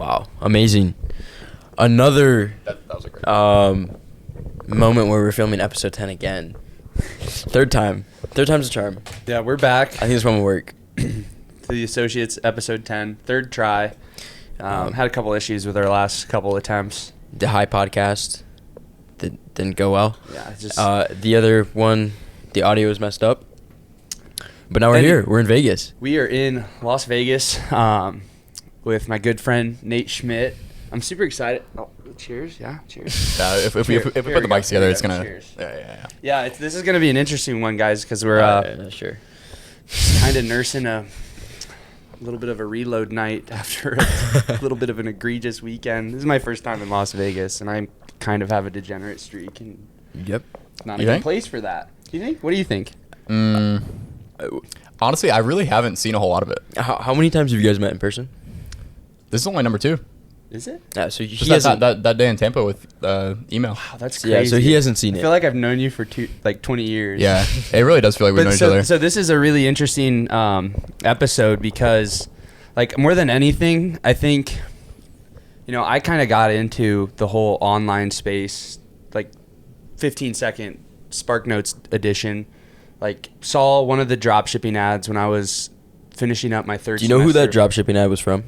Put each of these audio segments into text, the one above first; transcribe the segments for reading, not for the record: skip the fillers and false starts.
Wow, amazing. Another That was a great moment where we're filming episode 10 again. Third time's a charm. Yeah, we're back I think this one will work. to the Associates episode 10, third try. Had a couple issues with our last couple attempts. The high podcast didn't go well. Yeah, it's just The other one, the audio was messed up. But now we're here. We're in Vegas. we are in Las Vegas with my good friend Nate Schmidt. I'm super excited. Oh, cheers! Yeah, cheers. if we put the mics together, it's gonna. Cheers. Yeah. Yeah, this is gonna be an interesting one, guys, because we're Sure. kind of nursing a little bit of a reload night after a little bit of an egregious weekend. This is my first time in Las Vegas, and I kind of have a degenerate streak, and Yep. it's not You a good think? place for that. Do you think? What do you think? Honestly, I really haven't seen a whole lot of it. How many times have you guys met in person? This is only number 2. Is it? Yeah, so he Just hasn't. that day in Tampa with email. Wow, that's crazy. Yeah, so he hasn't seen I it. feel like I've known you for 20 years. Yeah, it really does feel like we've known each other. So this is a really interesting episode because, like, more than anything, I think, I kind of got into the whole online space, like, 15-second SparkNotes edition. Like, saw one of the drop shipping ads when I was finishing up my third Do you know who that semester. dropshipping ad was from?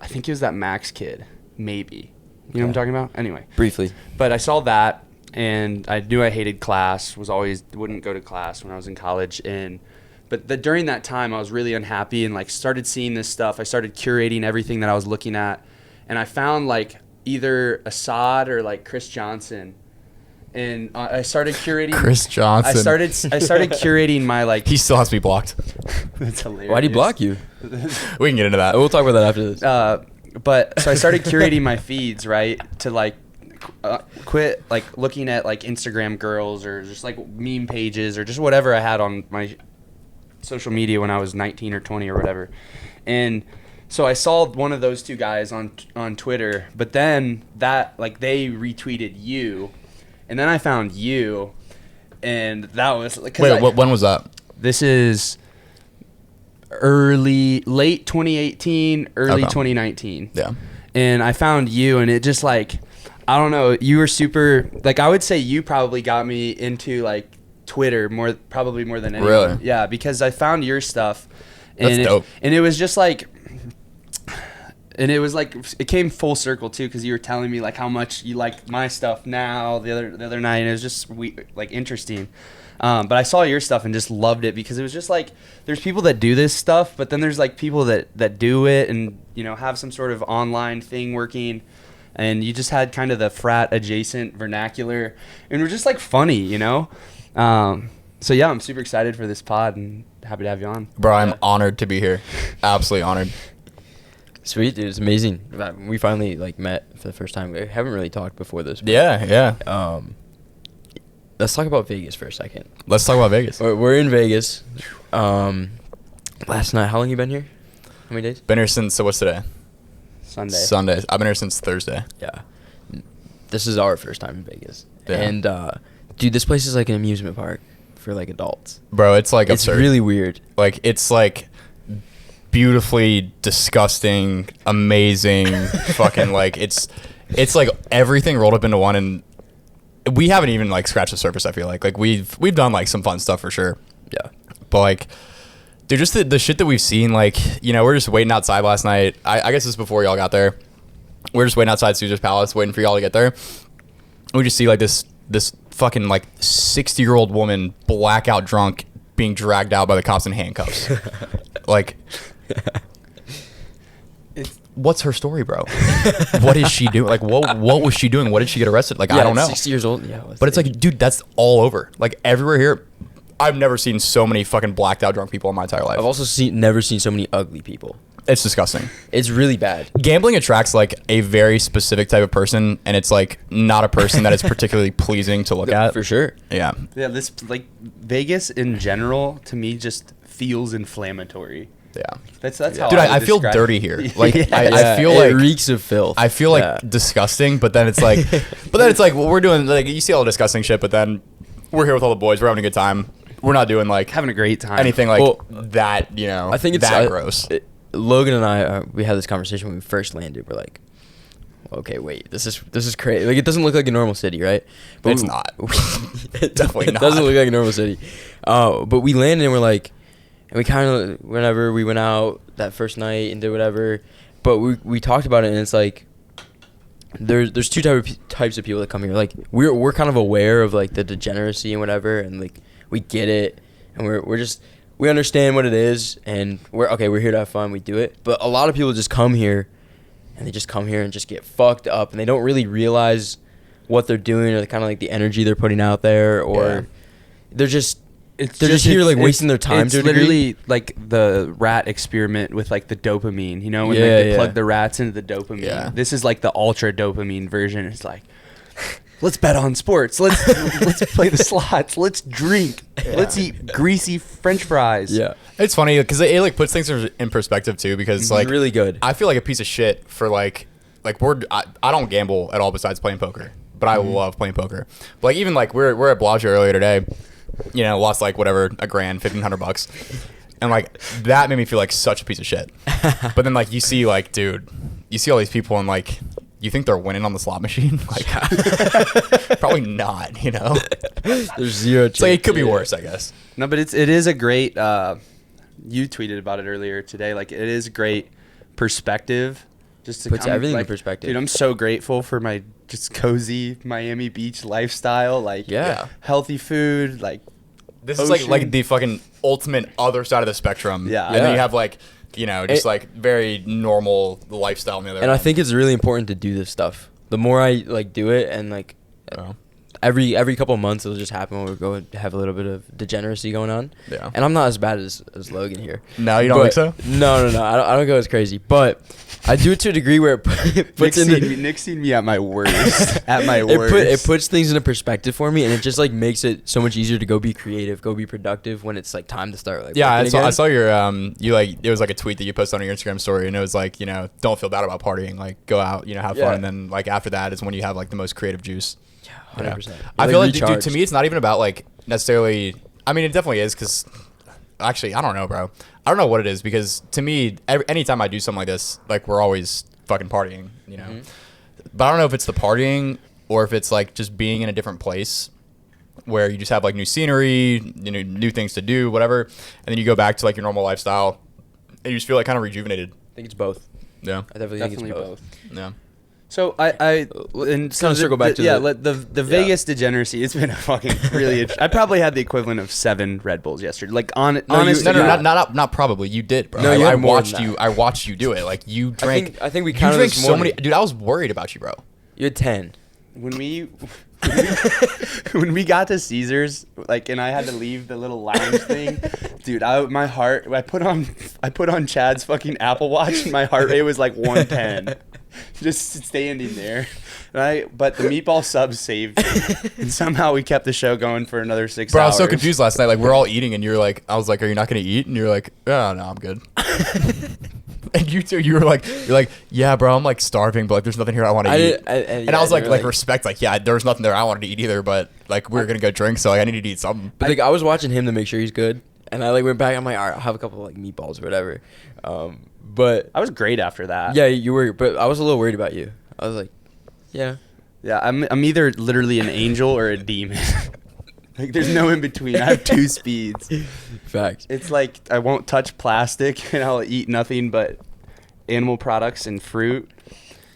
I think it was that Max kid, maybe. You know what I'm talking about? Anyway. Briefly. But I saw that, and I knew I hated class. Wouldn't go to class when I was in college, but during that time, I was really unhappy and like started seeing this stuff. I started curating everything that I was looking at, and I found like either Assad or like Chris Johnson, and I started curating. Chris Johnson. I started curating my like. He still has to be blocked. That's hilarious. Why'd he block you? We can get into that. We'll talk about that after this. But so I started curating my feeds, right, to like quit like looking at like Instagram girls or just like meme pages or just whatever I had on my social media when I was 19 or 20 or whatever. And so I saw one of those two guys on Twitter, but then that like they retweeted you, and then I found you, and that was like. Wait, when was that? This is late 2018, early 2019. Yeah. And I found you, and it just like, I don't know, you were super, like, I would say you probably got me into like Twitter probably more than anyone. Really? Yeah, because I found your stuff. That's dope. And it was just like, and it was like, it came full circle too, because you were telling me like how much you like my stuff now the other night, and it was just like interesting. But I saw your stuff and just loved it because it was just like there's people that do this stuff, but then there's like people that do it and have some sort of online thing working, and you just had kind of the frat adjacent vernacular, and we're just like funny. So yeah, I'm super excited for this pod and happy to have you on. Bro, I'm honored to be here. Absolutely honored. Sweet, dude. It's amazing. We finally like met for the first time. We haven't really talked before this. Yeah. Let's talk about Vegas for a second. Let's talk about Vegas. We're in Vegas. Last night. How long you been here? How many days? Been here since, so what's today? Sunday. I've been here since Thursday. Yeah. This is our first time in Vegas. Yeah. And, dude, this place is like an amusement park for like adults. Bro, it's like It's absurd. really weird. Like, it's like beautifully disgusting, amazing, fucking like, it's like everything rolled up into one, and we haven't even like scratched the surface. I feel like we've done like some fun stuff for sure. Yeah. But like, dude, just the shit that we've seen, like, we're just waiting outside last night. I guess this is before y'all got there. We're just waiting outside Caesar's Palace, waiting for y'all to get there. We just see like this fucking like 60-year-old woman blackout drunk being dragged out by the cops in handcuffs. Like, what's her story, bro? What is she doing? Like, what was she doing? What did she get arrested? Like, I don't know. 60 years old. Yeah. But it's like, dude, that's all over. Like, everywhere here. I've never seen so many fucking blacked out drunk people in my entire life. I've also never seen so many ugly people. It's disgusting. It's really bad. Gambling attracts like a very specific type of person, and it's like not a person that is particularly pleasing to look at. For sure. Yeah. Yeah, this like Vegas in general to me just feels inflammatory. Yeah. That's how. Dude, I I would feel describe dirty it. here. Like, Yeah. I feel it like reeks of filth. I feel like disgusting, but then it's like, well, we're doing like, you see all the disgusting shit, but then we're here with all the boys. We're having a good time. We're not doing like having a great time. anything like Well, that. I think it's that gross. Logan and I, we had this conversation when we first landed. We're like, okay, wait, this is crazy. Like, it doesn't look like a normal city, right? But It's not. Definitely not. It doesn't look like a normal city. But we landed and we're like, and we kind of, whenever we went out that first night and did whatever, but we talked about it, and it's like, there's two types of people that come here. Like, we're kind of aware of like the degeneracy and whatever, and like we get it, and we understand what it is, and we're here to have fun. We do it. But a lot of people just come here, and they just come here and just get fucked up, and they don't really realize what they're doing, or kind of like the energy they're putting out there, or they're just here like wasting their time. It's literally like the rat experiment with like the dopamine, you know, when they plug the rats into the dopamine. Yeah. This is like the ultra dopamine version. It's like, let's bet on sports. Let's play the slots. Let's drink. Yeah. Let's eat greasy French fries. Yeah, It's funny because it like puts things in perspective too. Because it's like really good. I feel like a piece of shit for like I don't gamble at all besides playing poker, but I love playing poker. But like even like we're at Bellagio earlier today, you know, lost like whatever $1,000, $1,500, and like that made me feel like such a piece of shit. But then like you see like, dude, you see all these people and like you think they're winning on the slot machine, like probably not, you know. There's zero chance. It's like it could be worse, I guess. No, but it is a great. You tweeted about it earlier today. Like, it is a great perspective. Just to Puts everything in like, perspective. Dude, I'm so grateful for my just cozy Miami Beach lifestyle. Like, Yeah. healthy food. Like, This is ocean. like the fucking ultimate other side of the spectrum. Yeah. And then Yeah. you have like, you know, just like very normal lifestyle on the other And I end. think it's really important to do this stuff. The more I like do it, and like Oh. every couple of months it'll just happen when we go and have a little bit of degeneracy going on. Yeah. And I'm not as bad as Logan here. No, you don't think so? No. I don't go as crazy, but I do it to a degree where it puts Nick's seen me at my worst. At my worst. it puts things into perspective for me, and it just like makes it so much easier to go be creative, go be productive when it's like time to start. Like, Yeah, working I again. saw your you like it was like a tweet that you posted on your Instagram story, and it was like, you know, don't feel bad about partying, like go out, you know, have Yeah. fun, and then like after that is when you have like the most creative juice. 100%. I You're, feel like, like, dude, to recharged. me, it's not even about like necessarily. I mean, it definitely is because actually, I don't know, bro. I don't know what it is because to me, anytime I do something like this, like we're always fucking partying, you know. Mhm. But I don't know if it's the partying or if it's like just being in a different place where you just have like new scenery, you know, new things to do, whatever, and then you go back to like your normal lifestyle and you just feel like kind of rejuvenated. I think it's both. Yeah. I definitely think it's both. Yeah. So and Kinda circle back to the Vegas degeneracy. It's been a fucking really. I probably had the equivalent of 7 Red Bulls yesterday. Like honestly, not probably. You did, bro. No, you I had more watched than you. that. I watched you do it. Like you drank. I think we you counted drank this so many. morning. Dude, I was worried about you, bro. You had 10. when we when we got to Caesars, like, and I had to leave the little lounge thing, dude, I put on Chad's fucking Apple Watch, and my heart rate was like 110, just standing there. But the meatball sub saved me, and somehow we kept the show going for another 6 Bro, I hours. was so confused last night. Like we're all eating, and you're like, I was like, "Are you not gonna eat?" And you're like, "Oh no, I'm good." And you too, you're like, "Yeah, bro, I'm like starving, but like, there's nothing here I want to eat." And I was like, respect, like, yeah, there was nothing there I wanted to eat either, but like, we were gonna go drink, so like, I needed to eat something. But like, I was watching him to make sure he's good, and I like went back. I'm like, all right, I'll have a couple of like meatballs or whatever. But I was great after that. yeah, you were. But I was a little worried about you. I was like, yeah. Yeah, I'm either literally an angel or a demon. Like, there's no in between. I have 2 speeds. Facts. It's like I won't touch plastic, and I'll eat nothing but animal products and fruit.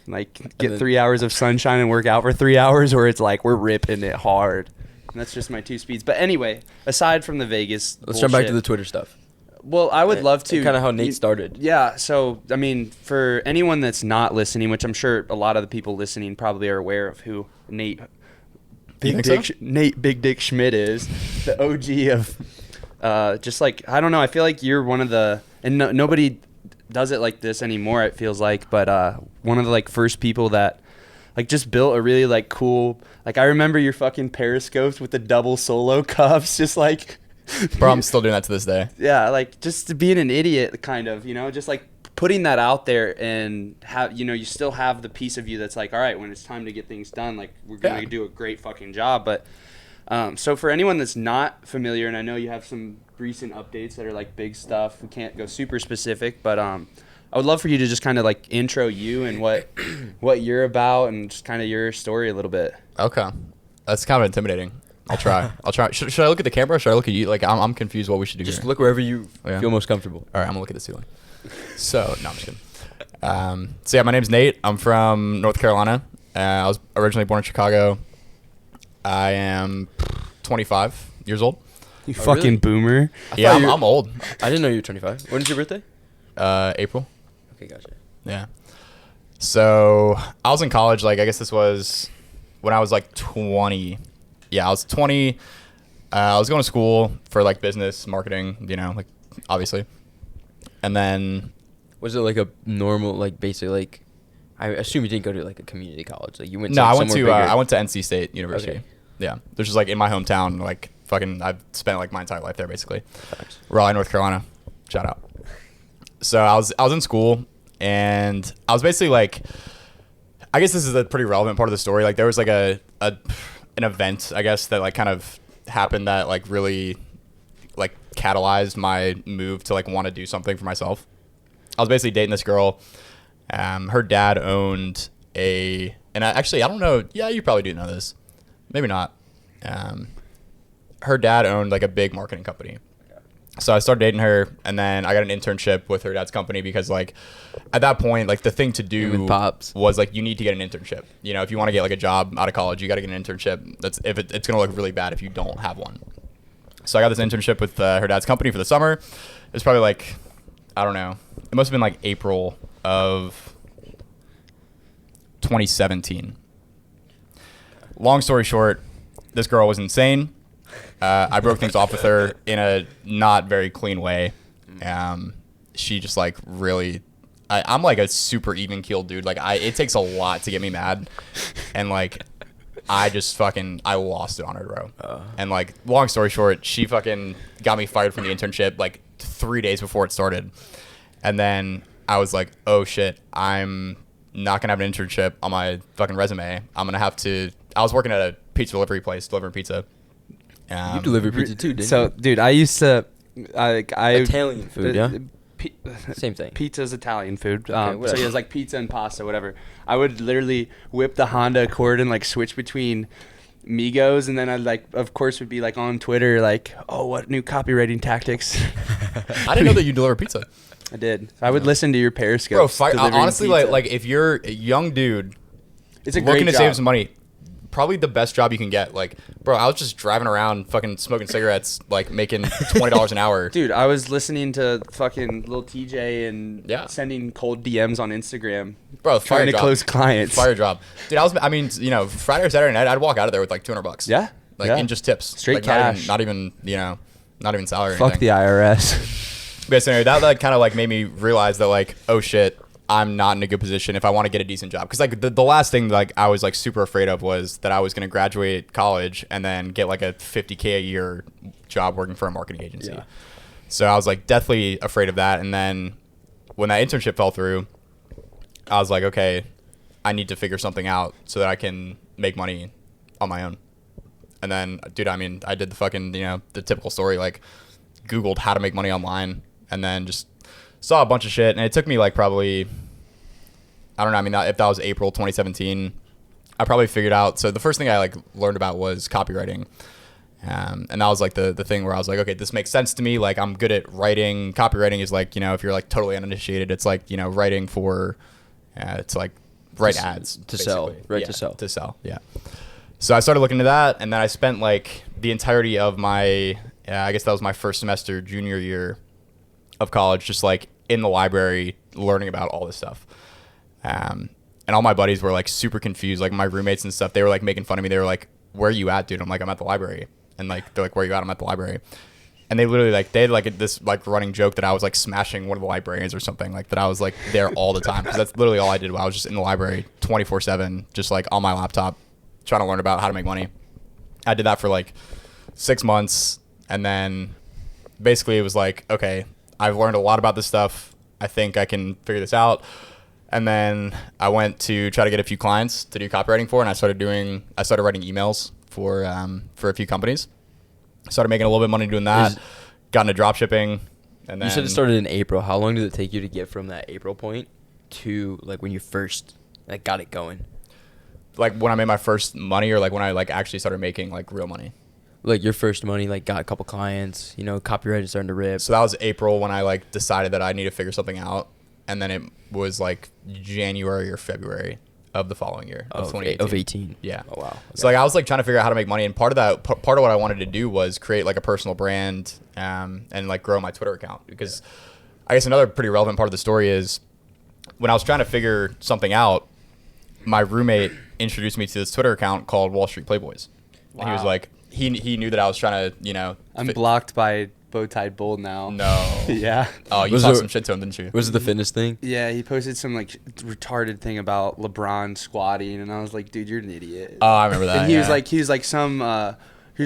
Like, get then- 3 hours of sunshine and work out for 3 hours, or it's like we're ripping it hard. And that's just my 2 speeds. But anyway, aside from the Vegas, Let's jump back to bullshit- the Twitter stuff. Well, I would love to. Kind of how Nate started. Yeah, so I mean, for anyone that's not listening, which I'm sure a lot of the people listening probably are aware of who Nate Big Dick Schmidt is, the OG of just like, I don't know, I feel like you're one of the, and nobody does it like this anymore, it feels like, but one of the like first people that like just built a really like cool, like I remember your fucking periscopes with the double solo cups, just like Bro, I'm still doing that to this day. yeah, like just being an idiot, kind of, you know, just like putting that out there, and have, you know, you still have the piece of you that's like, all right, when it's time to get things done, like we're gonna do a great fucking job. But so for anyone that's not familiar, and I know you have some recent updates that are like big stuff, we can't go super specific, but I would love for you to just kind of like intro you and what you're about and just kind of your story a little bit. Okay. That's kind of intimidating. I'll try. Should I look at the camera or should I look at you? Like, I'm confused what we should do Just here. look wherever you Yeah. feel most comfortable. All right, I'm going to look at the ceiling. So, no, I'm just kidding. So, yeah, my name's Nate. I'm from North Carolina. I was originally born in Chicago. I am 25 years old. You Oh, fucking really? boomer. Yeah, thought you were- I'm old. I didn't know you were 25. When is your birthday? April. Okay, gotcha. Yeah. So I was in college. Like, I guess this was when I was like 20. Yeah, I was 20. I was going to school for like business marketing, you know, like obviously. And then Was it like a normal, like basic, like, I assume you didn't go to like a community college. Like you went. no, To I went somewhere to bigger. I went to NC State University. Okay. Yeah, which is like in my hometown. Like fucking, I've spent like my entire life there basically. Facts. Raleigh, North Carolina. Shout out. So I was in school and I was basically like, I guess this is a pretty relevant part of the story. Like there was like an event, I guess, that like kind of happened that like really like catalyzed my move to like want to do something for myself. I was basically dating this girl. Her dad owned and I don't know. Yeah, you probably do know this. Maybe not. Her dad owned like a big marketing company. So I started dating her, and then I got an internship with her dad's company because, like, at that point, like, the thing to do With Pops. was, like, you need to get an internship. You know, if you want to get, like, a job out of college, you got to get an internship. It's going to look really bad if you don't have one. So I got this internship with her dad's company for the summer. It was probably, like, I don't know. It must have been, like, April of 2017. Long story short, this girl was insane. I broke things off with her in a not very clean way. She just like really, I'm like a super even keeled dude. Like it takes a lot to get me mad, and like I lost it on her, bro. And like long story short, she fucking got me fired from the internship like 3 days before it started, and then I was like, oh shit, I'm not gonna have an internship on my fucking resume. I'm gonna have to. I was working at a pizza delivery place, delivering pizza. You deliver pizza too, didn't So, you? dude, I used to, Italian food, yeah? Pi- Same thing. Pizza's Italian food. Okay, So whatever. yeah, it's like pizza and pasta, whatever. I would literally whip the Honda Accord and like switch between Migos, and then I'd like, of course, would be like on Twitter, like, oh, what new copywriting tactics? I didn't know that you deliver pizza. I did. I would listen to your Periscope. Bro, honestly, like if you're a young dude it's a looking great to save job. some money, probably the best job you can get. Like, bro, I was just driving around fucking smoking cigarettes, like making $20 an hour. Dude, I was listening to fucking Lil TJ and Yeah. sending cold DMs on Instagram. Bro, trying fire to job. close clients. Fire job. Dude, I mean, you know, Friday or Saturday night, I'd walk out of there with like $200. Yeah. Like yeah. in just tips. Straight like, cash. Not even, you know, not even salary or Fuck the anything. IRS. But anyway, that like kind of like made me realize that like, oh shit, I'm not in a good position if I want to get a decent job. Because like the last thing like I was like super afraid of was that I was going to graduate college and then get like a $50K a year job working for a marketing agency. Yeah. So I was like deathly afraid of that. And then when that internship fell through, I was like, okay, I need to figure something out so that I can make money on my own. And then, dude, I mean, I did the fucking, you know, the typical story, like Googled how to make money online and then just saw a bunch of shit. And it took me like probably, I don't know, I mean, if that was April 2017, I probably figured out. So the first thing I like learned about was copywriting. And that was like the thing where I was like, okay, this makes sense to me. Like I'm good at writing. Copywriting is like, you know, if you're like totally uninitiated, it's like, you know, writing for, to like write ads. to sell, basically. right, Yeah, to sell. To sell, yeah. So I started looking into that, and then I spent like the entirety of my, I guess that was my first semester, junior year of college, just like in the library learning about all this stuff. And all my buddies were like super confused, like my roommates and stuff. They were like making fun of me. They were like, "Where are you at, dude?" I'm like, "I'm at the library." And like they're like, "Where are you at?" I'm at the library. And they literally like they had like this like running joke that I was like smashing one of the librarians or something, like that I was like there all the time because that's literally all I did. I was just in the library 24/7, just like on my laptop, trying to learn about how to make money. I did that for like 6 months, and then basically it was like, okay, I've learned a lot about this stuff. I think I can figure this out. And then I went to try to get a few clients to do copywriting for, and I started writing emails for a few companies. Started making a little bit of money doing that. Got into drop shipping, And then You said it started in April. How long did it take you to get from that April point to like when you first like got it going? like when I made my first money, or like when I like actually started making like real money. Like your first money, like got a couple clients, you know, copyright is starting to rip. So that was April when I like decided that I need to figure something out, and then it was like January or February of the following year of 2018. Of 18. Yeah. Oh wow. So like I was like trying to figure out how to make money, and part of that, part of what I wanted to do was create like a personal brand, and like grow my Twitter account, because I guess another pretty relevant part of the story is when I was trying to figure something out, my roommate introduced me to this Twitter account called Wall Street Playboys. Wow. And he was like, he knew that I was trying to, you know. I'm blocked by Bowtied Bull now. No. Yeah. Oh, you talked some shit to him, didn't you? Was it the fitness thing? Yeah, he posted some like retarded thing about LeBron squatting, and I was like, dude, you're an idiot. Oh, I remember that. And he was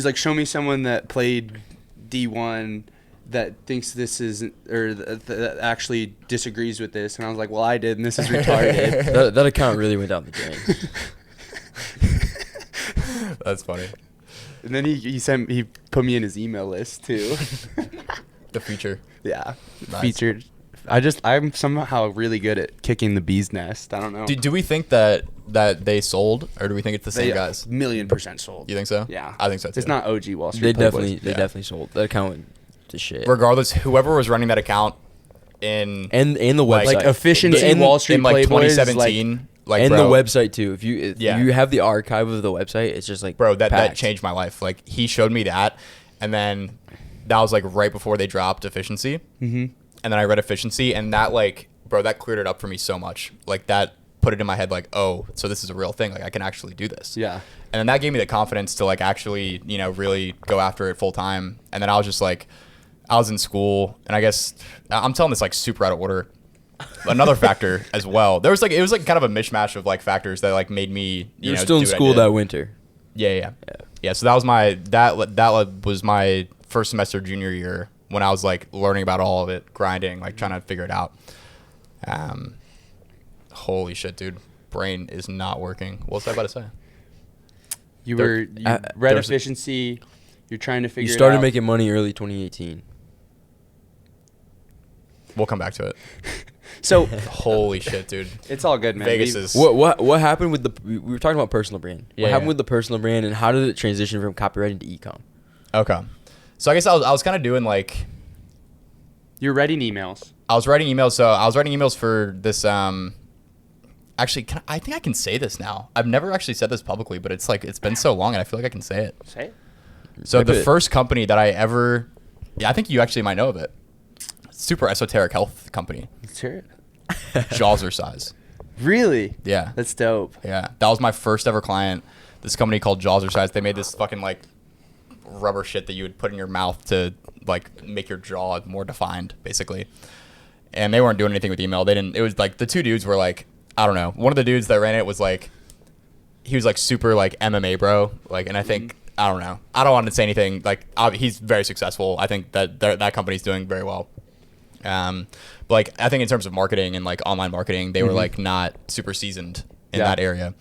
like, show me someone that played D1 that thinks this is, or that actually disagrees with this. And I was like, well, I did, and this is retarded. that account really went down the drain. That's funny. And then he put me in his email list too. The feature. Yeah. Nice. Featured. I'm somehow really good at kicking the bee's nest. I don't know. Do we think that they sold, or do we think it's the same guys? $1,000,000% sold. You think so? Yeah. I think so too. It's not OG Wall Street. They Playboys. definitely sold. That account went to shit. Regardless, whoever was running that account in and the website, like efficiency and Wall Street in like Playboys, 2017, like and bro, the website too. If you Yeah. you have the archive of the website, it's just like bro, that packed. changed my life. Like he showed me that, and then that was like right before they dropped efficiency. Mm-hmm. And then I read efficiency, and that like, bro, that cleared it up for me so much. Like that put it in my head, like, oh, so this is a real thing. Like I can actually do this. Yeah. And then that gave me the confidence to like actually, you know, really go after it full time. And then I was just like, I was in school, and I guess I'm telling this like super out of order. Another factor as well. It was like kind of a mishmash of like factors that like made me. You were know, still in do what I school did. that winter. Yeah. So that was that was my first semester junior year, when I was like learning about all of it, grinding, like trying to figure it out. Holy shit, dude, brain is not working. What was I about to say? You There- read there's a- efficiency. You're trying to figure. You started it out. making money early 2018. We'll come back to it. So Holy shit, dude. it's all good, man. Vegas We- is What happened with the? We were talking about personal brand. Yeah, What happened yeah. with the personal brand, and how did it transition from copywriting to ecom? okay. So I guess I was kind of doing like, You're writing emails. I was writing emails. So I was writing emails for this. Actually, I think I can say this now. I've never actually said this publicly, but it's like it's been so long, and I feel like I can say it. Say it. So Rip the it. first company that I ever, I think you actually might know of it. Super esoteric health company, Let's hear it. Jazzercise. Really? Yeah, That's dope. yeah. That was my first ever client. This company called Jazzercise. They made this fucking like rubber shit that you would put in your mouth to like make your jaw more defined, basically. And they weren't doing anything with email. They didn't. It was like the two dudes were like, I don't know. One of the dudes that ran it was like, he was like super like MMA bro. Like, and I think I don't know. I don't want to say anything. Like, he's very successful. I think that company's doing very well. But like I think in terms of marketing and like online marketing, they were like not super seasoned in that area.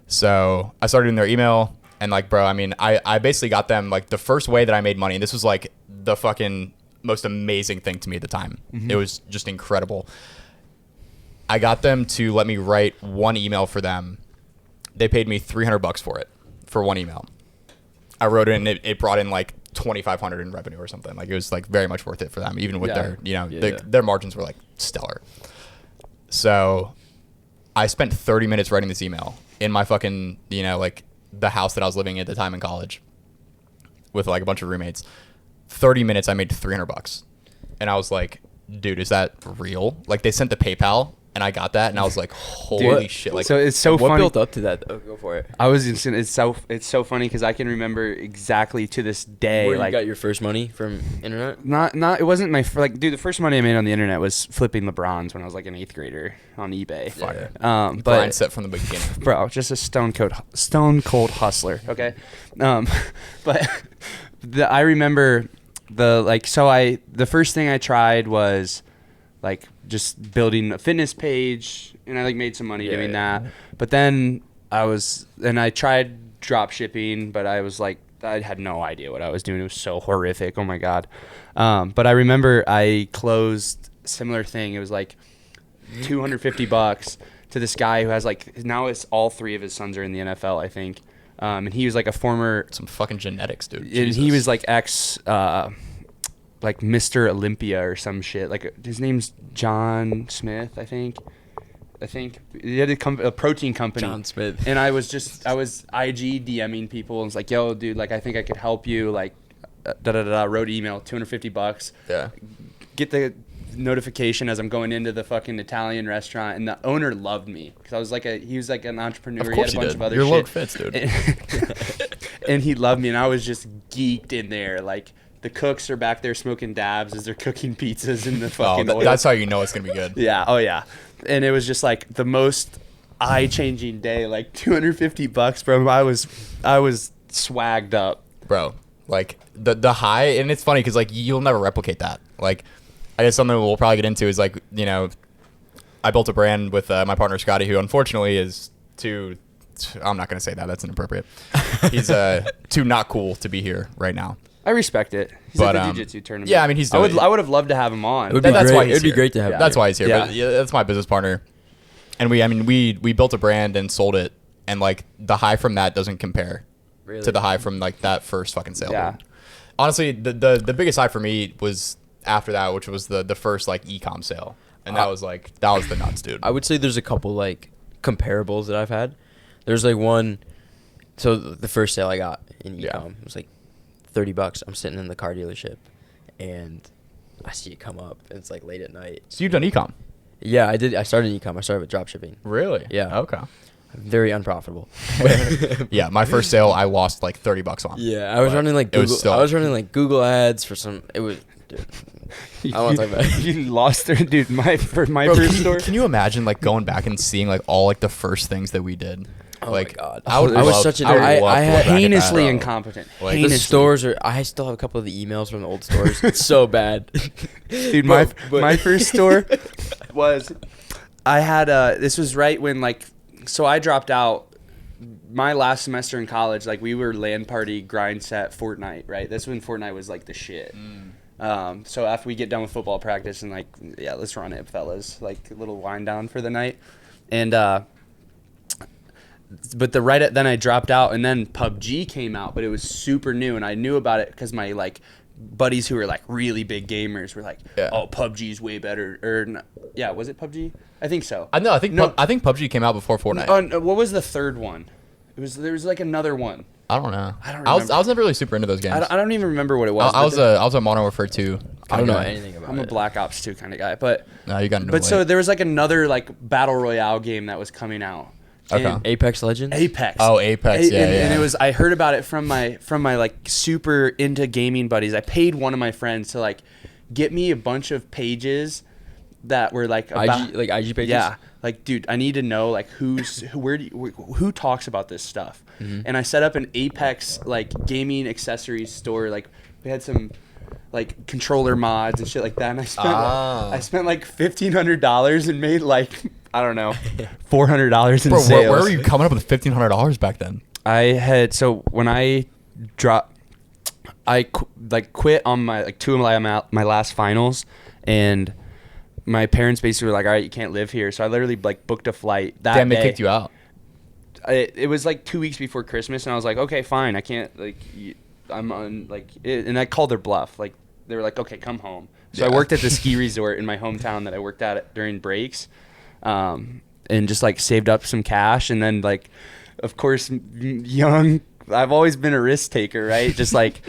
So I started in their email, and like, bro, I mean, I basically got them like the first way that I made money, and this was like the fucking most amazing thing to me at the time. It was just incredible. I got them to let me write one email for them. They paid me $300 for it, for one email. I wrote it, and it brought in like $2,500 in revenue or something. Like it was like very much worth it for them, even with their, you know, their margins were like stellar. So I spent 30 minutes writing this email in my fucking, you know, like the house that I was living in at the time in college with like a bunch of roommates. 30 minutes, I made $300. And I was like, dude, is that real? Like they sent the PayPal, and I got that, and I was like, holy shit. Like, so it's so what funny. built up to that? Oh, go for it. I was just, it's so funny because I can remember exactly to this day. Where like, you got your first money from internet? not it wasn't my like, dude. The first money I made on the internet was flipping LeBrons when I was like an 8th grader on eBay. Yeah. grind But set from the beginning. bro, just a stone cold hustler. Okay, but I remember the first thing I tried was like just building a fitness page, and I like made some money doing that. But then I tried drop shipping, but I was like I had no idea what I was doing. It was so horrific. Oh my God. But I remember I closed a similar thing. It was like $250 to this guy who has like, now it's all 3 of his sons are in the NFL, I think. And he was like a former, Some fucking genetics, dude. and Jesus. he was like like Mr. Olympia or some shit. Like his name's John Smith, I think. He had a protein company. John Smith. And I was IG DMing people and was like, yo, dude, like I think I could help you. Like, wrote email, $250. Yeah. Get the notification as I'm going into the fucking Italian restaurant, and the owner loved me because I was like he was like an entrepreneur. Of course he had a bunch did. of other Your shit. look fits, dude. And he loved me, and I was just geeked in there. Like the cooks are back there smoking dabs as they're cooking pizzas in the fucking oil. That's how you know it's gonna be good. Yeah. Oh yeah. And it was just like the most eye-changing day. Like $250, bro. I was swagged up, Bro. Like the high, and it's funny because like you'll never replicate that. Like, I guess something we'll probably get into is like, you know, I built a brand with my partner Scotty, who unfortunately is too. I'm not gonna say that. That's inappropriate. He's too not cool to be here right now. I respect it. He's But, at the jiu-jitsu tournament. yeah, I mean, he's I doing it. would have loved to have him on. It would be That's great. why he's It'd be here. great to have. Yeah. him. That's why he's here. Yeah. But yeah, that's my business partner, and we built a brand and sold it, and like the high from that doesn't compare Really? to the high from like that first fucking sale. Yeah. Dude. Honestly, the biggest high for me was after that, which was the first like e-com sale, and that was the nuts, dude. I would say there's a couple like comparables that I've had. There's like one. So the first sale I got in Yeah. ecom was like $30. I'm sitting in the car dealership, and I see it come up. And it's like late at night. So you've done e-com? Yeah, I did. I started in ecom. I started with drop shipping. Really? Yeah. Okay. Very unprofitable. Yeah, my first sale I lost like $30 on. Yeah, I was But running like it was Google. still- I was running like Google ads for some. It was. Dude, I don't want to talk about it. You lost her, dude. My Bro, first store. can you imagine like going back and seeing like all like the first things that we did? Oh like, my God. I would I was love- such a. I would I love to had look back at that, Heinously bro. incompetent. Like, the Heinously. stores are. I still have a couple of the emails from the old stores. It's so bad. Dude, But- my first store was, I had this was right when like, so I dropped out my last semester in college. Like we were LAN party grind set Fortnite, right? That's when Fortnite was like the shit. So after we get done with football practice and like, yeah, let's run it, fellas. Like a little wind down for the night. And but then I dropped out, and then PUBG came out, but it was super new, and I knew about it because my like buddies who were like really big gamers were like, Yeah. "Oh, PUBG's way better." Yeah, was it PUBG? I think so. I know. I think No. I think PUBG came out before Fortnite. No, what was the third one? There was like another one. I don't know. I don't I was remember. never really super into those games. I don't even remember what it was. I was a Modern Warfare 2. I don't know guy. anything about I'm a it. Black Ops 2 kind of guy, but No, you got into but it so late. there was like another like battle royale game that was coming out. Okay. And Apex Legends. Apex. Oh, Apex, yeah, and yeah. it was, I heard about it from my like super into gaming buddies. I paid one of my friends to like get me a bunch of pages that were like about, IG pages. yeah, like dude, I need to know like who talks about this stuff. And I set up an Apex like gaming accessories store. Like we had some like controller mods and shit like that. And I spent like $1,500 and made like, I don't know, $400 in Bro, sales. where were you coming up with $1,500 back then? I had, so when I dropped, quit on my like 2 of my last finals, and my parents basically were like, all right, you can't live here. So I literally like booked a flight that Damn, they day. kicked you out. It was like 2 weeks before Christmas, and I was like, okay, fine, I can't, like, I'm on, like, and I called their bluff. Like, they were like, okay, come home. So I Yeah. worked at the ski resort in my hometown that I worked at during breaks, and just, like, saved up some cash. And then, like, of course, I've always been a risk taker, right? Just, like,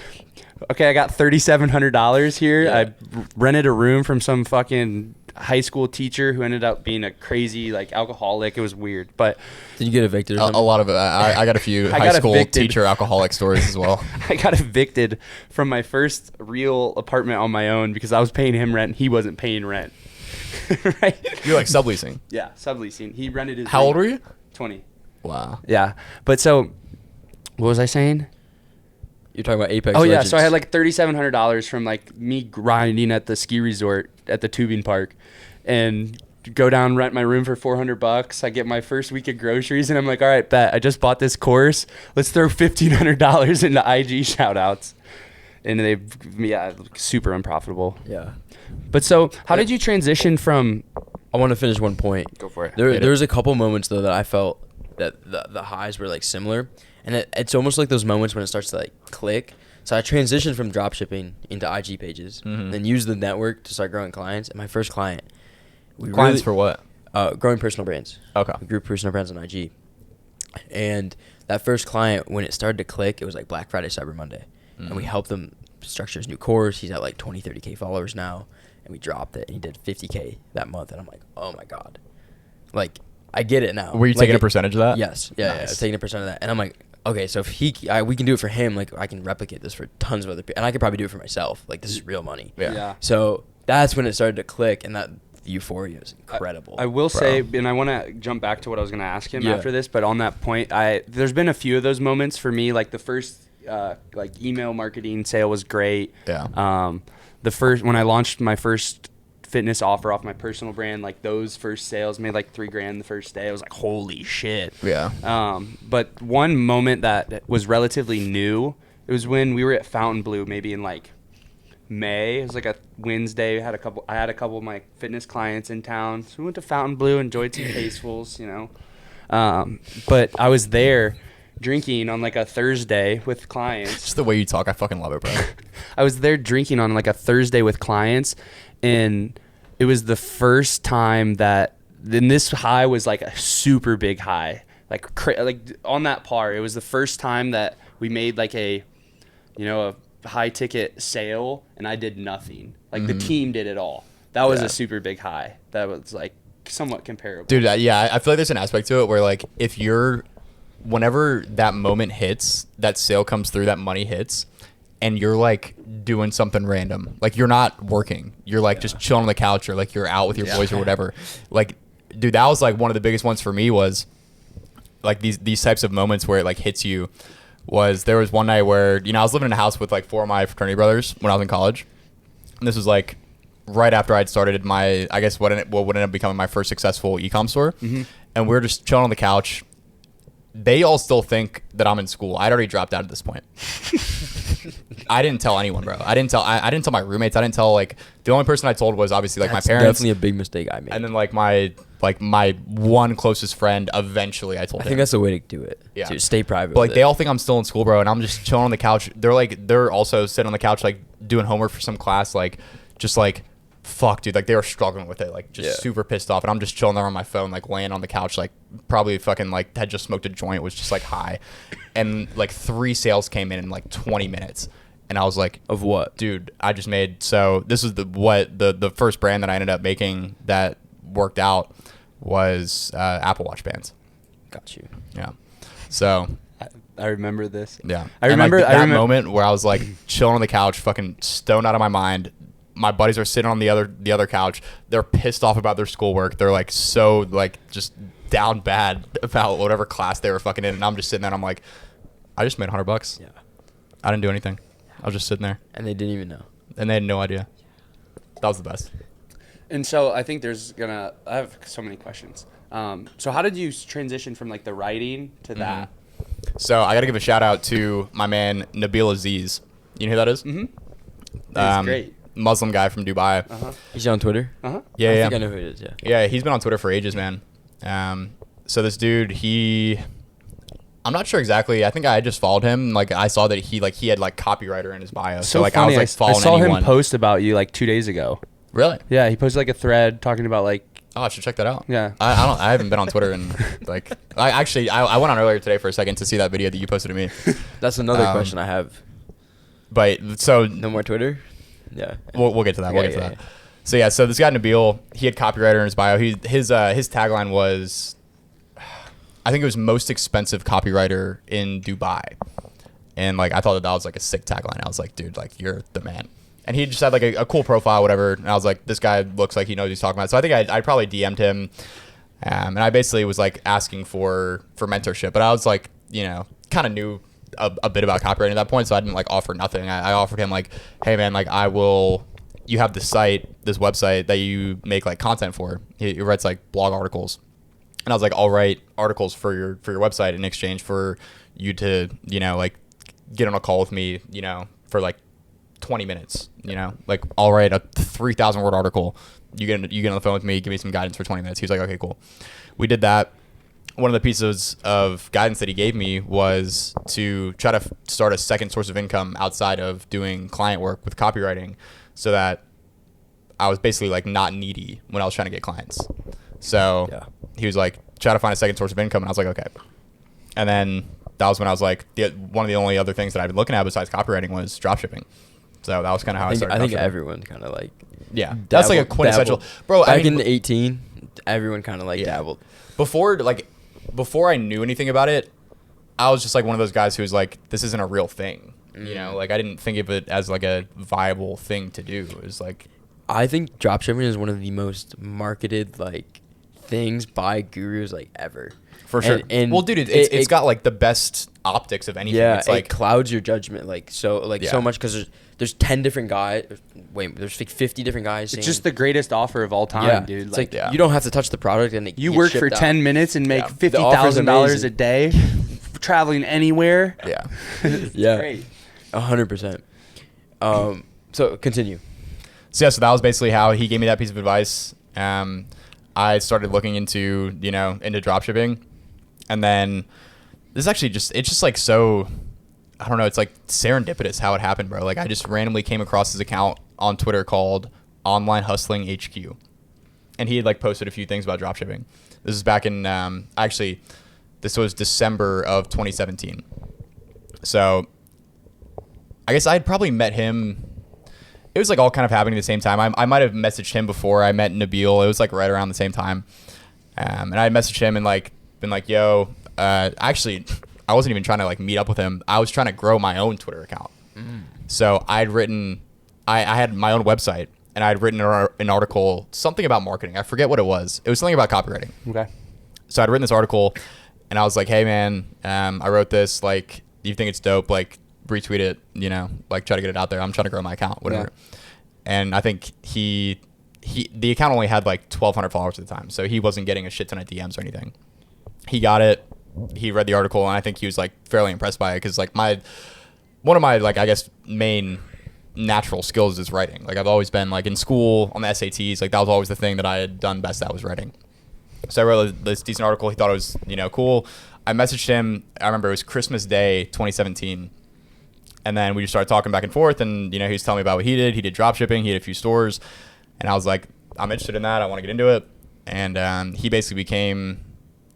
okay, I got $3,700 here. Yeah. I rented a room from some fucking high school teacher who ended up being a crazy, like, alcoholic. It was weird, but Did you get evicted or A something? lot of it. I got a few I high got school evicted. teacher alcoholic stories as well. I got evicted from my first real apartment on my own because I was paying him rent and he wasn't paying rent. Right? You're like subleasing. Yeah, subleasing. He rented his How room. old were you? 20. Wow. Yeah. But so, what was I saying? You're talking about Apex Oh, yeah. Legends. So I had like $3,700 from like me grinding at the ski resort at the tubing park. And go down, rent my room for $400. I get my first week of groceries, and I'm like, all right, bet. I just bought this course. Let's throw $1,500 into IG shout outs. And super unprofitable. Yeah. But so how did you transition from... I want to finish one point. Go for it. There was a couple moments though that I felt that the highs were like similar, and it's almost like those moments when it starts to like click. So I transitioned from dropshipping into IG pages, then used the network to start growing clients. And my first client, Clients for what? Growing personal brands. Okay. We grew personal brands on IG, and that first client, when it started to click, it was like Black Friday, Cyber Monday, and we helped them structure his new course. He's at like 20, 30K followers now, and we dropped it, and he did 50K that month, and I'm like, oh my God, like I get it now. Were you like taking a percentage of that? Yes. Yeah, I was taking a percent of that, and I'm like, okay, so if we can do it for him, like I can replicate this for tons of other people, and I could probably do it for myself. Like this is real money. Yeah. So that's when it started to click, and that euphoria is incredible. I will say, and I want to jump back to what I was going to ask him after this, but on that point, there's been a few of those moments for me. Like the first like email marketing sale was great. Yeah. The first, when I launched my first fitness offer off my personal brand, like those first sales made like $3,000 the first day. I was like, holy shit. Yeah. But one moment that was relatively new, it was when we were at Fontainebleau, maybe in like May. It was like a Wednesday. I had a couple of my fitness clients in town, so we went to Fontainebleau, enjoyed some tastefuls, you know. But I was there drinking on like a Thursday with clients. Just the way you talk, I fucking love it, bro. I was there drinking on like a Thursday with clients, and it was the first time that then this high was like a super big high, like on that par. It was the first time that we made like a high ticket sale, and I did nothing. Like the team did it all. That was a super big high. That was like somewhat comparable. Dude, yeah, I feel like there's an aspect to it where like whenever that moment hits, that sale comes through, that money hits, and you're like doing something random, like you're not working, you're like just chilling on the couch, or like you're out with your boys or whatever. Like, dude, that was like one of the biggest ones for me, was like these types of moments where it like hits you. There was one night where, I was living in a house with like 4 of my fraternity brothers when I was in college, and this was like right after I'd started my, I guess what would end up becoming my first successful e-com store. And we were just chilling on the couch. They all still think that I'm in school. I'd already dropped out at this point. I didn't tell anyone, bro. I didn't tell my roommates. I didn't tell, like, the only person I told was obviously like That's my parents. Definitely a big mistake I made. And then like my one closest friend, eventually I told him. I think that's the way to do it. Yeah. To stay private. But like with they it. all think I'm still in school, bro, and I'm just chilling on the couch. They're also sitting on the couch like doing homework for some class, like just like fuck, dude. Like they were struggling with it, like just super pissed off, and I'm just chilling there on my phone, like laying on the couch, like probably fucking like had just smoked a joint, was just like high, and like 3 sales came in like 20 minutes. And I was like, of what? Dude, I just made, so this is the first brand that I ended up making that worked out was Apple Watch bands. Got you. Yeah. So I remember this. yeah. I remember that moment where I was like chilling on the couch, fucking stoned out of my mind. My buddies are sitting on the other couch. They're pissed off about their schoolwork. They're like so like just down bad about whatever class they were fucking in, and I'm just sitting there and I'm like, I just made $100. Yeah. I didn't do anything. I was just sitting there. And they didn't even know. And they had no idea. That was the best. And so I think I have so many questions. So how did you transition from like the writing to that? So I got to give a shout out to my man, Nabil Aziz. You know who that is? He's great. Muslim guy from Dubai. He's on Twitter? Uh-huh. Yeah, I yeah. think I know who it is, yeah. Yeah, he's been on Twitter for ages, man. So this dude, I'm not sure exactly. I think I just followed him. Like I saw that he had like copywriter in his bio. So like funny. I was like following I saw anyone. him post about you like 2 days ago. Really? Yeah, he posted like a thread talking about like. Oh, I should check that out. Yeah. I haven't been on Twitter and like I went on earlier today for a second to see that video that you posted to me. That's another question I have. But so No more Twitter? Yeah. we'll get to that. We'll get to Yeah. that. So yeah, so this guy Nabil, he had copywriter in his bio. His tagline was, I think it was most expensive copywriter in Dubai. And like I thought that was like a sick tagline. I was like, dude, like you're the man. And he just had like a cool profile, whatever. And I was like, this guy looks like he knows what he's talking about. So I think I probably DM'd him, and I basically was like asking for mentorship. But I was like, kind of knew a bit about copywriting at that point, so I didn't like offer nothing. I offered him like, hey man, like I will you have this website that you make like content for. He writes like blog articles. And I was like, I'll write articles for your website in exchange for you to, like get on a call with me, for like 20 minutes, like I'll write a 3,000 word article. You get on the phone with me, give me some guidance for 20 minutes. He was like, okay, cool. We did that. One of the pieces of guidance that he gave me was to try to start a second source of income outside of doing client work with copywriting, so that I was basically like not needy when I was trying to get clients. So he was like, try to find a second source of income. And I was like, okay. And then that was when I was like, one of the only other things that I've been looking at besides copywriting was dropshipping. So that was kind of how I started. I think everyone kind of like, that's like a quintessential, bro. Back in 18, everyone kind of like dabbled. Before I knew anything about it, I was just like one of those guys who was like, this isn't a real thing. Like I didn't think of it as like a viable thing to do. It was like, I think dropshipping is one of the most marketed like things by gurus like ever. For sure. And well, dude, it's got like the best optics of anything. Yeah, it's like it clouds your judgment so much, because there's 10 different guys. Wait, there's like 50 different guys. It's just the greatest offer of all time, dude. It's like you don't have to touch the product, and you work for 10 minutes and make $50,000 a day, traveling anywhere. Yeah, yeah, great. 100%. So continue. So that was basically how he gave me that piece of advice. I started looking into dropshipping, and then this is actually it's just like so, I don't know, it's like serendipitous how it happened, bro. Like I just randomly came across his account on Twitter called Online Hustling HQ, and he had like posted a few things about dropshipping. This is back in this was December of 2017. So I guess I had probably met him. It was like all kind of happening at the same time. I might have messaged him before I met Nabil. It was like right around the same time. And I messaged him and like been like, yo, actually, I wasn't even trying to like meet up with him. I was trying to grow my own Twitter account. So I had my own website, and I'd written an article, something about marketing. I forget what it was. It was something about copywriting. Okay. So I'd written this article, and I was like, hey man, I wrote this, like, do you think it's dope? Like, retweet it, like try to get it out there. I'm trying to grow my account, whatever. Yeah. And I think the account only had like 1,200 followers at the time, so he wasn't getting a shit ton of DMs or anything. He got it. He read the article, and I think he was like fairly impressed by it, because like one of my like I guess main natural skills is writing. Like I've always been like in school on the SATs, like that was always the thing that I had done best at, was writing. So I wrote this decent article. He thought it was cool. I messaged him. I remember it was Christmas Day 2017. And then we just started talking back and forth, and he was telling me about what he did. He did dropshipping. He had a few stores, and I was like, I'm interested in that. I want to get into it. And he basically became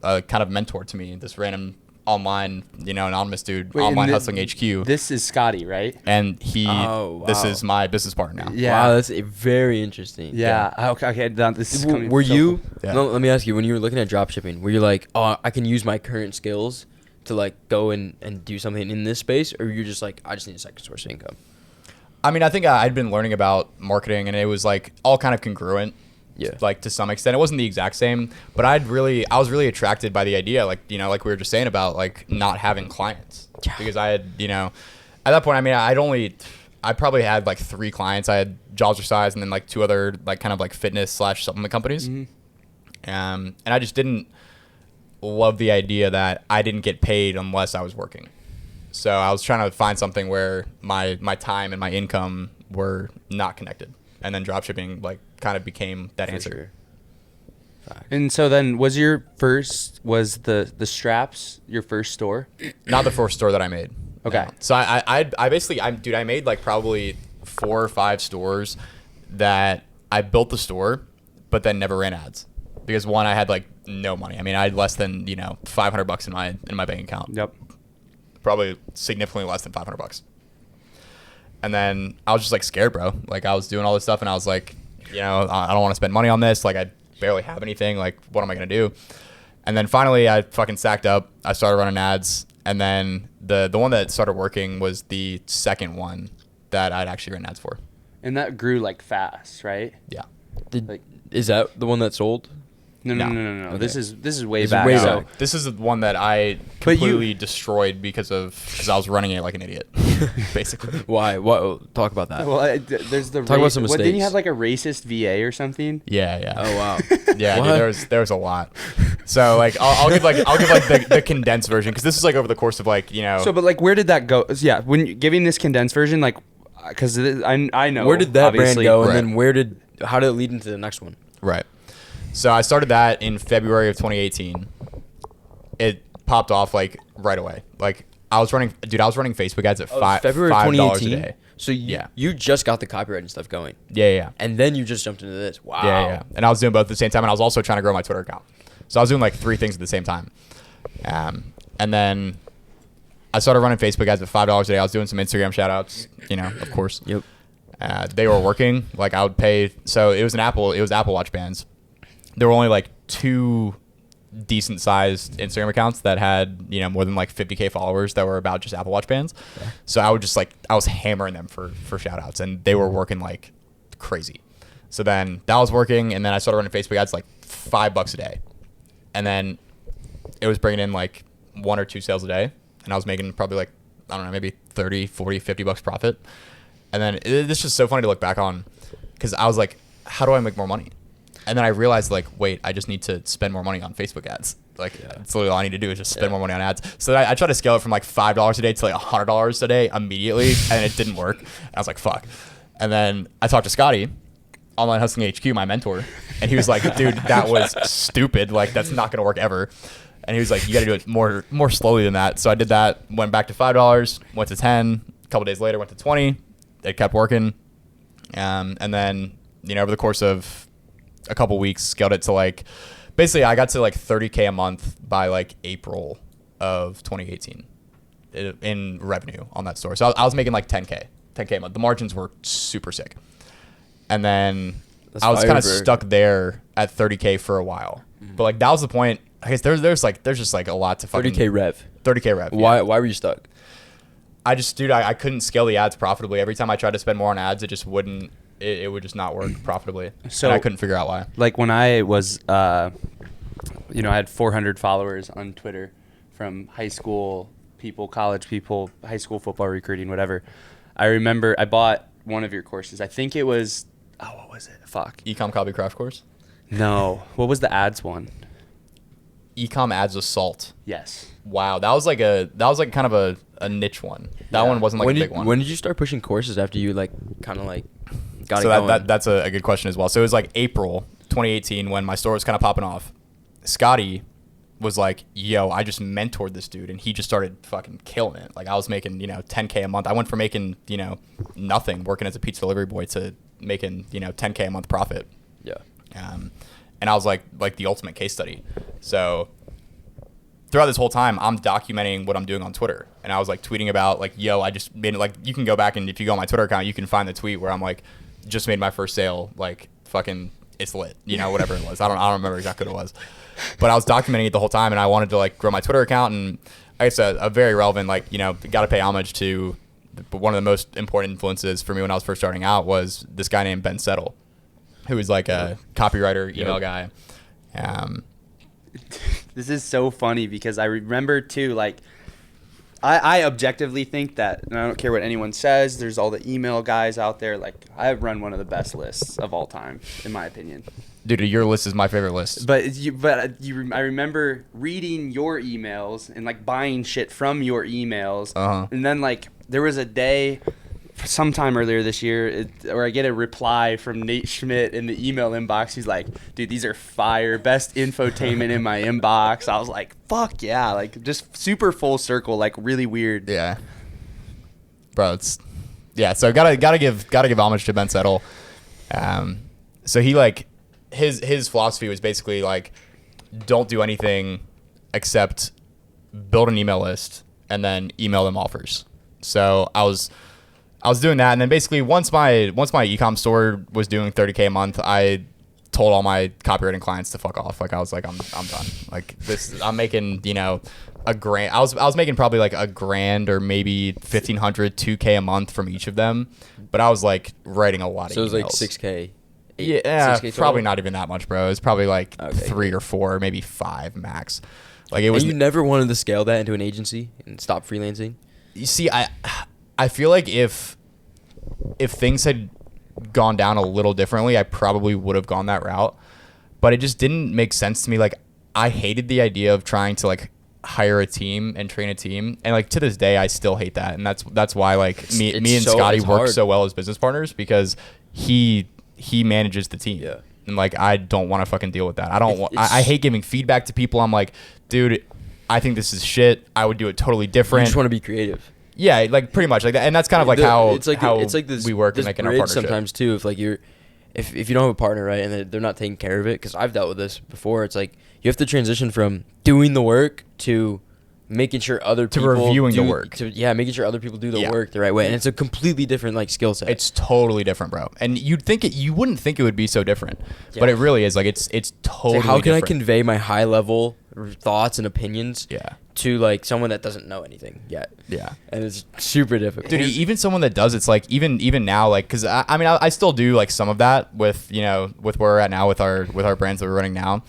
a kind of mentor to me. This random online, anonymous dude, Online Hustling HQ. This is Scotty, right? And this is my business partner now. Yeah, wow, that's very interesting. Yeah. Okay. This is coming. Were you? Yeah. No, let me ask you. When you were looking at dropshipping, were you like, oh, I can use my current skills to like go and do something in this space, or you're just like, I just need a second source of income? I mean, I think I'd been learning about marketing, and it was like all kind of congruent. Yeah. Like to some extent, it wasn't the exact same, but I was really attracted by the idea, like, like we were just saying about like not having clients, because I had, at that point, I mean, I probably had like 3 clients. I had Jazzercise and then like 2 other like kind of like fitness / supplement companies. And I just didn't love the idea that I didn't get paid unless I was working. So I was trying to find something where my time and my income were not connected. And then dropshipping like kind of became that answer. Sure. And so then was the straps your first store? Not the first store that I made. Okay. No. So I basically I made like probably 4 or 5 stores that I built the store, but then never ran ads. Because one, I had like no money. I mean, I had less than, $500 in my bank account. Yep. Probably significantly less than $500. And then I was just like scared, bro. Like I was doing all this stuff, and I was like, I don't want to spend money on this. Like I barely have anything. Like what am I going to do? And then finally I fucking sacked up. I started running ads. And then the one that started working was the second one that I'd actually run ads for. And that grew like fast, right? Yeah. Is that the one that sold? No. Okay. This is way This is back. way So back. This is the one that I completely destroyed because I was running it like an idiot. basically. Why? What? Talk about that. Well, there's the Talk about some What, didn't you mistakes. have like a racist VA or something? Yeah. Oh wow. Yeah, What? dude, there was a lot. So like I'll give the condensed version because this is like over the course of like So, but like, where did that go? Yeah, when giving this condensed version, like, because I know Where did that brand obviously- go, and Right. then how did it lead into the next one? Right. So I started that in February of 2018. It popped off like right away. Like I was running Facebook ads at February $5 a 2018. day. So you just got the copyright and stuff going, Yeah. and then you just jumped into this. Wow. Yeah. And I was doing both at the same time, and I was also trying to grow my Twitter account. So I was doing like 3 things at the same time. And then I started running Facebook ads at $5 a day. I was doing some Instagram shout outs, of course. Yep. They were working. Like I would pay. So it was Apple Watch bands. There were only like 2 decent sized Instagram accounts that had, more than like 50K followers that were about just Apple Watch bands. Yeah. So I would just I was hammering them for shout outs, and they were working like crazy. So then that was working, and then I started running Facebook ads like $5 a day. And then it was bringing in like 1 or 2 sales a day, and I was making probably like, I don't know, maybe 30, 40, $50 profit. And then it's just so funny to look back on, because I was like, how do I make more money? And then I realized, like, wait, I just need to spend more money on Facebook ads. Like, that's literally all I need to do is just spend more money on ads. So I tried to scale it from like $5 a day to like $100 a day immediately, and it didn't work. And I was like, fuck. And then I talked to Scotty, Online Hustling HQ, my mentor, and he was like, dude, that was stupid. Like, that's not going to work ever. And he was like, you got to do it more slowly than that. So I did that, went back to $5, went to 10, a couple days later went to 20. It kept working. And then, over the course of a couple weeks, scaled it to like, basically I got to like 30K a month by like April of 2018 in revenue on that store. So I was making like 10K a month. The margins were super sick. And then I was kind of stuck there at 30K for a while. Mm-hmm. But like that was the point. I guess there's just like a lot to fucking 30K rev. 30K rev. Why were you stuck? I couldn't scale the ads profitably. Every time I tried to spend more on ads, it just wouldn't. It would just not work profitably. So and I couldn't figure out why. Like when I was, I had 400 followers on Twitter from high school people, college people, high school football recruiting, whatever. I remember I bought one of your courses. I think it was, what was it? Fuck. Ecom Copy Craft course? No. What was the ads one? Ecom Ads Assault. Yes. Wow, that was like kind of a niche one. That one wasn't like a big one. When did you start pushing courses after you like kind of like got so it going? that's a good question as well. So it was like April 2018 when my store was kind of popping off. Scotty was like, yo, I just mentored this dude and he just started fucking killing it. Like I was making, 10K a month. I went from making, nothing working as a pizza delivery boy to making, 10K a month profit. Yeah. And I was like the ultimate case study. So throughout this whole time, I'm documenting what I'm doing on Twitter. And I was like tweeting about like, yo, I just made it. Like you can go back and if you go on my Twitter account, you can find the tweet where I'm like, just made my first sale. Like fucking, it's lit, whatever it was. I don't remember exactly what it was, but I was documenting it the whole time. And I wanted to like grow my Twitter account. And I guess a very relevant, like, got to pay homage to one of the most important influences for me when I was first starting out was this guy named Ben Settle, who was like a copywriter, email guy. This is so funny because I remember too, like, I objectively think that, and I don't care what anyone says, there's all the email guys out there. Like, I run one of the best lists of all time, in my opinion. Dude, your list is my favorite list. But I remember reading your emails and like buying shit from your emails. Uh-huh. And then like there was a day sometime earlier this year where I get a reply from Nate Schmidt in the email inbox. He's like, dude, these are fire, best infotainment in my inbox. I was like, fuck yeah, like just super full circle, like really weird. Yeah, bro, so gotta give homage to Ben Settle. So he like his philosophy was basically like, don't do anything except build an email list and then email them offers. So I was doing that, and then basically once my e-com store was doing 30K a month, I told all my copywriting clients to fuck off. Like I was like, I'm done. Like this, I'm making a grand. I was making probably like a grand or maybe 1,500, 2K a month from each of them, but I was like writing a lot of. So it was emails. like 6K. Yeah, 6K probably not even that much, bro. It was probably like 3 or 4, maybe 5 max. Like it was. And you never wanted to scale that into an agency and stop freelancing? You see, I I feel like if things had gone down a little differently, I probably would have gone that route. But it just didn't make sense to me. Like, I hated the idea of trying to like hire a team and train a team, and like to this day I still hate that. And that's why like me and Scotty work so well as business partners, because he manages the team. Yeah. And like I don't want to fucking deal with that. I hate giving feedback to people. I'm like, dude, I think this is shit. I would do it totally different. You just want to be creative. Yeah, like pretty much like that. And that's kind of like how this, we work this and making our bridge partnership. Sometimes too, if like if you don't have a partner, right, and they're not taking care of it, because I've dealt with this before. It's like you have to transition from doing the work to making sure other people reviewing the work. Making sure other people do the work the right way, and it's a completely different like skill set. It's totally different, bro. And you wouldn't think it would be so different, but it really is. Like it's totally. Like, how can different. I convey my high level thoughts and opinions? Yeah. To like someone that doesn't know anything yet. Yeah. And it's super difficult. Dude, even someone that does, it's like even now, like, because I mean I still do like some of that with with where we're at now with our brands that we're running now,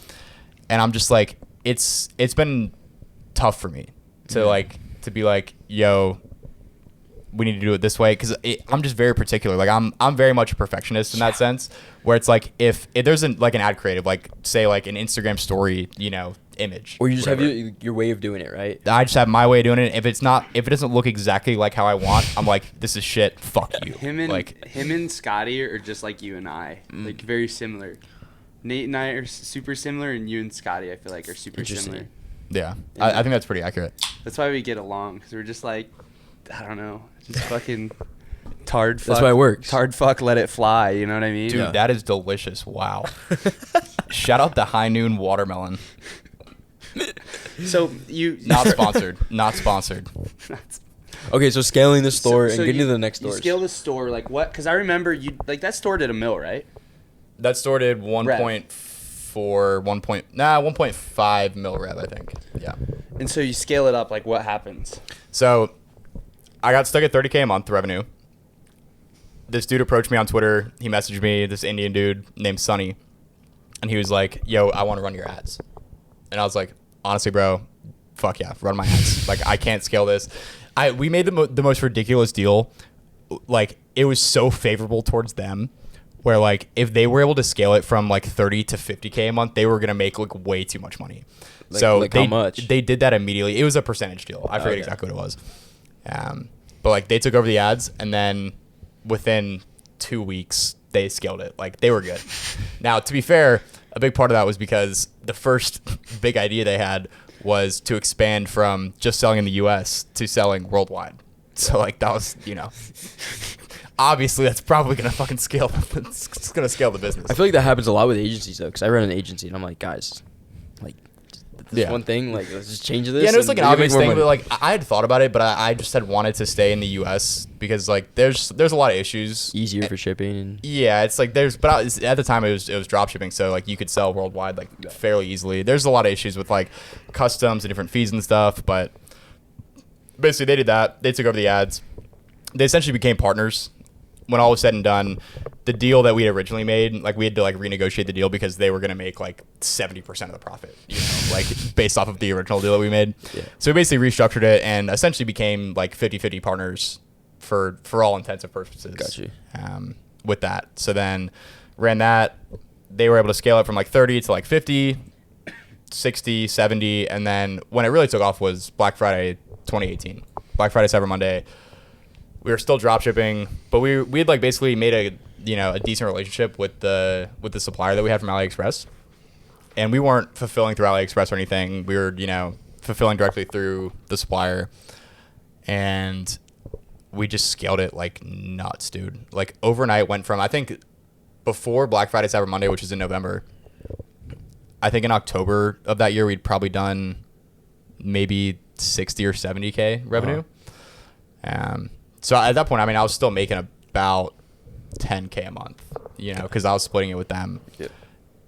and I'm just like it's been tough for me to be like, yo, we need to do it this way, because I'm just very particular. Like I'm very much a perfectionist in that sense, where it's like if there's like an ad creative, like say like an Instagram story, image, or you just have your way of doing it, right? I just have my way of doing it. If it doesn't look exactly like how I want, I'm like, this is shit. Fuck you. Him and Scotty are just like you and I, like very similar. Nate and I are super similar, and you and Scotty I feel like are super similar. Yeah, I think that's pretty accurate. That's why we get along, because we're just like, I don't know, just fucking tard fuck. That's why it works. Tard fuck, let it fly, you know what I mean? Dude, that is delicious. Wow. Shout out to High Noon Watermelon. So you not sponsored. Not sponsored. Okay, so scaling the store and getting to the next store. You scale the store, like what? Because I remember you like that store did $1 million, right? That store did 1.5 mil rev, I think. Yeah. And so you scale it up, like what happens? So I got stuck at 30K a month revenue. This dude approached me on Twitter. He messaged me, this Indian dude named Sunny, and he was like, yo, I want to run your ads. And I was like, honestly, bro, fuck yeah, run my ads. Like, I can't scale this. We made the most ridiculous deal. Like, it was so favorable towards them, where like if they were able to scale it from like 30 to 50K a month, they were gonna make like way too much money. How much? They did that immediately. It was a percentage deal. I forget exactly what it was. But like they took over the ads, and then within 2 weeks they scaled it. Like, they were good. Now, to be fair, a big part of that was because the first big idea they had was to expand from just selling in the US to selling worldwide. So like that was, obviously that's probably going to fucking scale. It's going to scale the business. I feel like that happens a lot with agencies though, because I run an agency and I'm like, guys, like this one thing, like let's just change this. Yeah, and it was like an obvious thing, but like I had thought about it, but I just had wanted to stay in the US because like there's a lot of issues. Easier for shipping. And yeah, it's like at the time it was drop shipping, so like you could sell worldwide like fairly easily. There's a lot of issues with like customs and different fees and stuff, but basically they did that. They took over the ads. They essentially became partners. When all was said and done, the deal that we had originally made, like we had to like renegotiate the deal because they were going to make like 70% of the profit, like based off of the original deal that we made. Yeah. So we basically restructured it and essentially became like 50-50 partners for all intents and purposes. Got you. With that. So then ran that. They were able to scale it from like 30 to like 50, 60, 70. And then when it really took off was Black Friday 2018. Black Friday, Cyber Monday. We were still drop shipping, but we had like basically made a decent relationship with the supplier that we had from AliExpress, and we weren't fulfilling through AliExpress or anything. We were fulfilling directly through the supplier, and we just scaled it like nuts, dude. Like overnight went from, I think before Black Friday Cyber Monday, which is in November, I think in October of that year we'd probably done maybe 60 or 70K revenue. So at that point, I mean, I was still making about 10K a month, because I was splitting it with them. Yeah.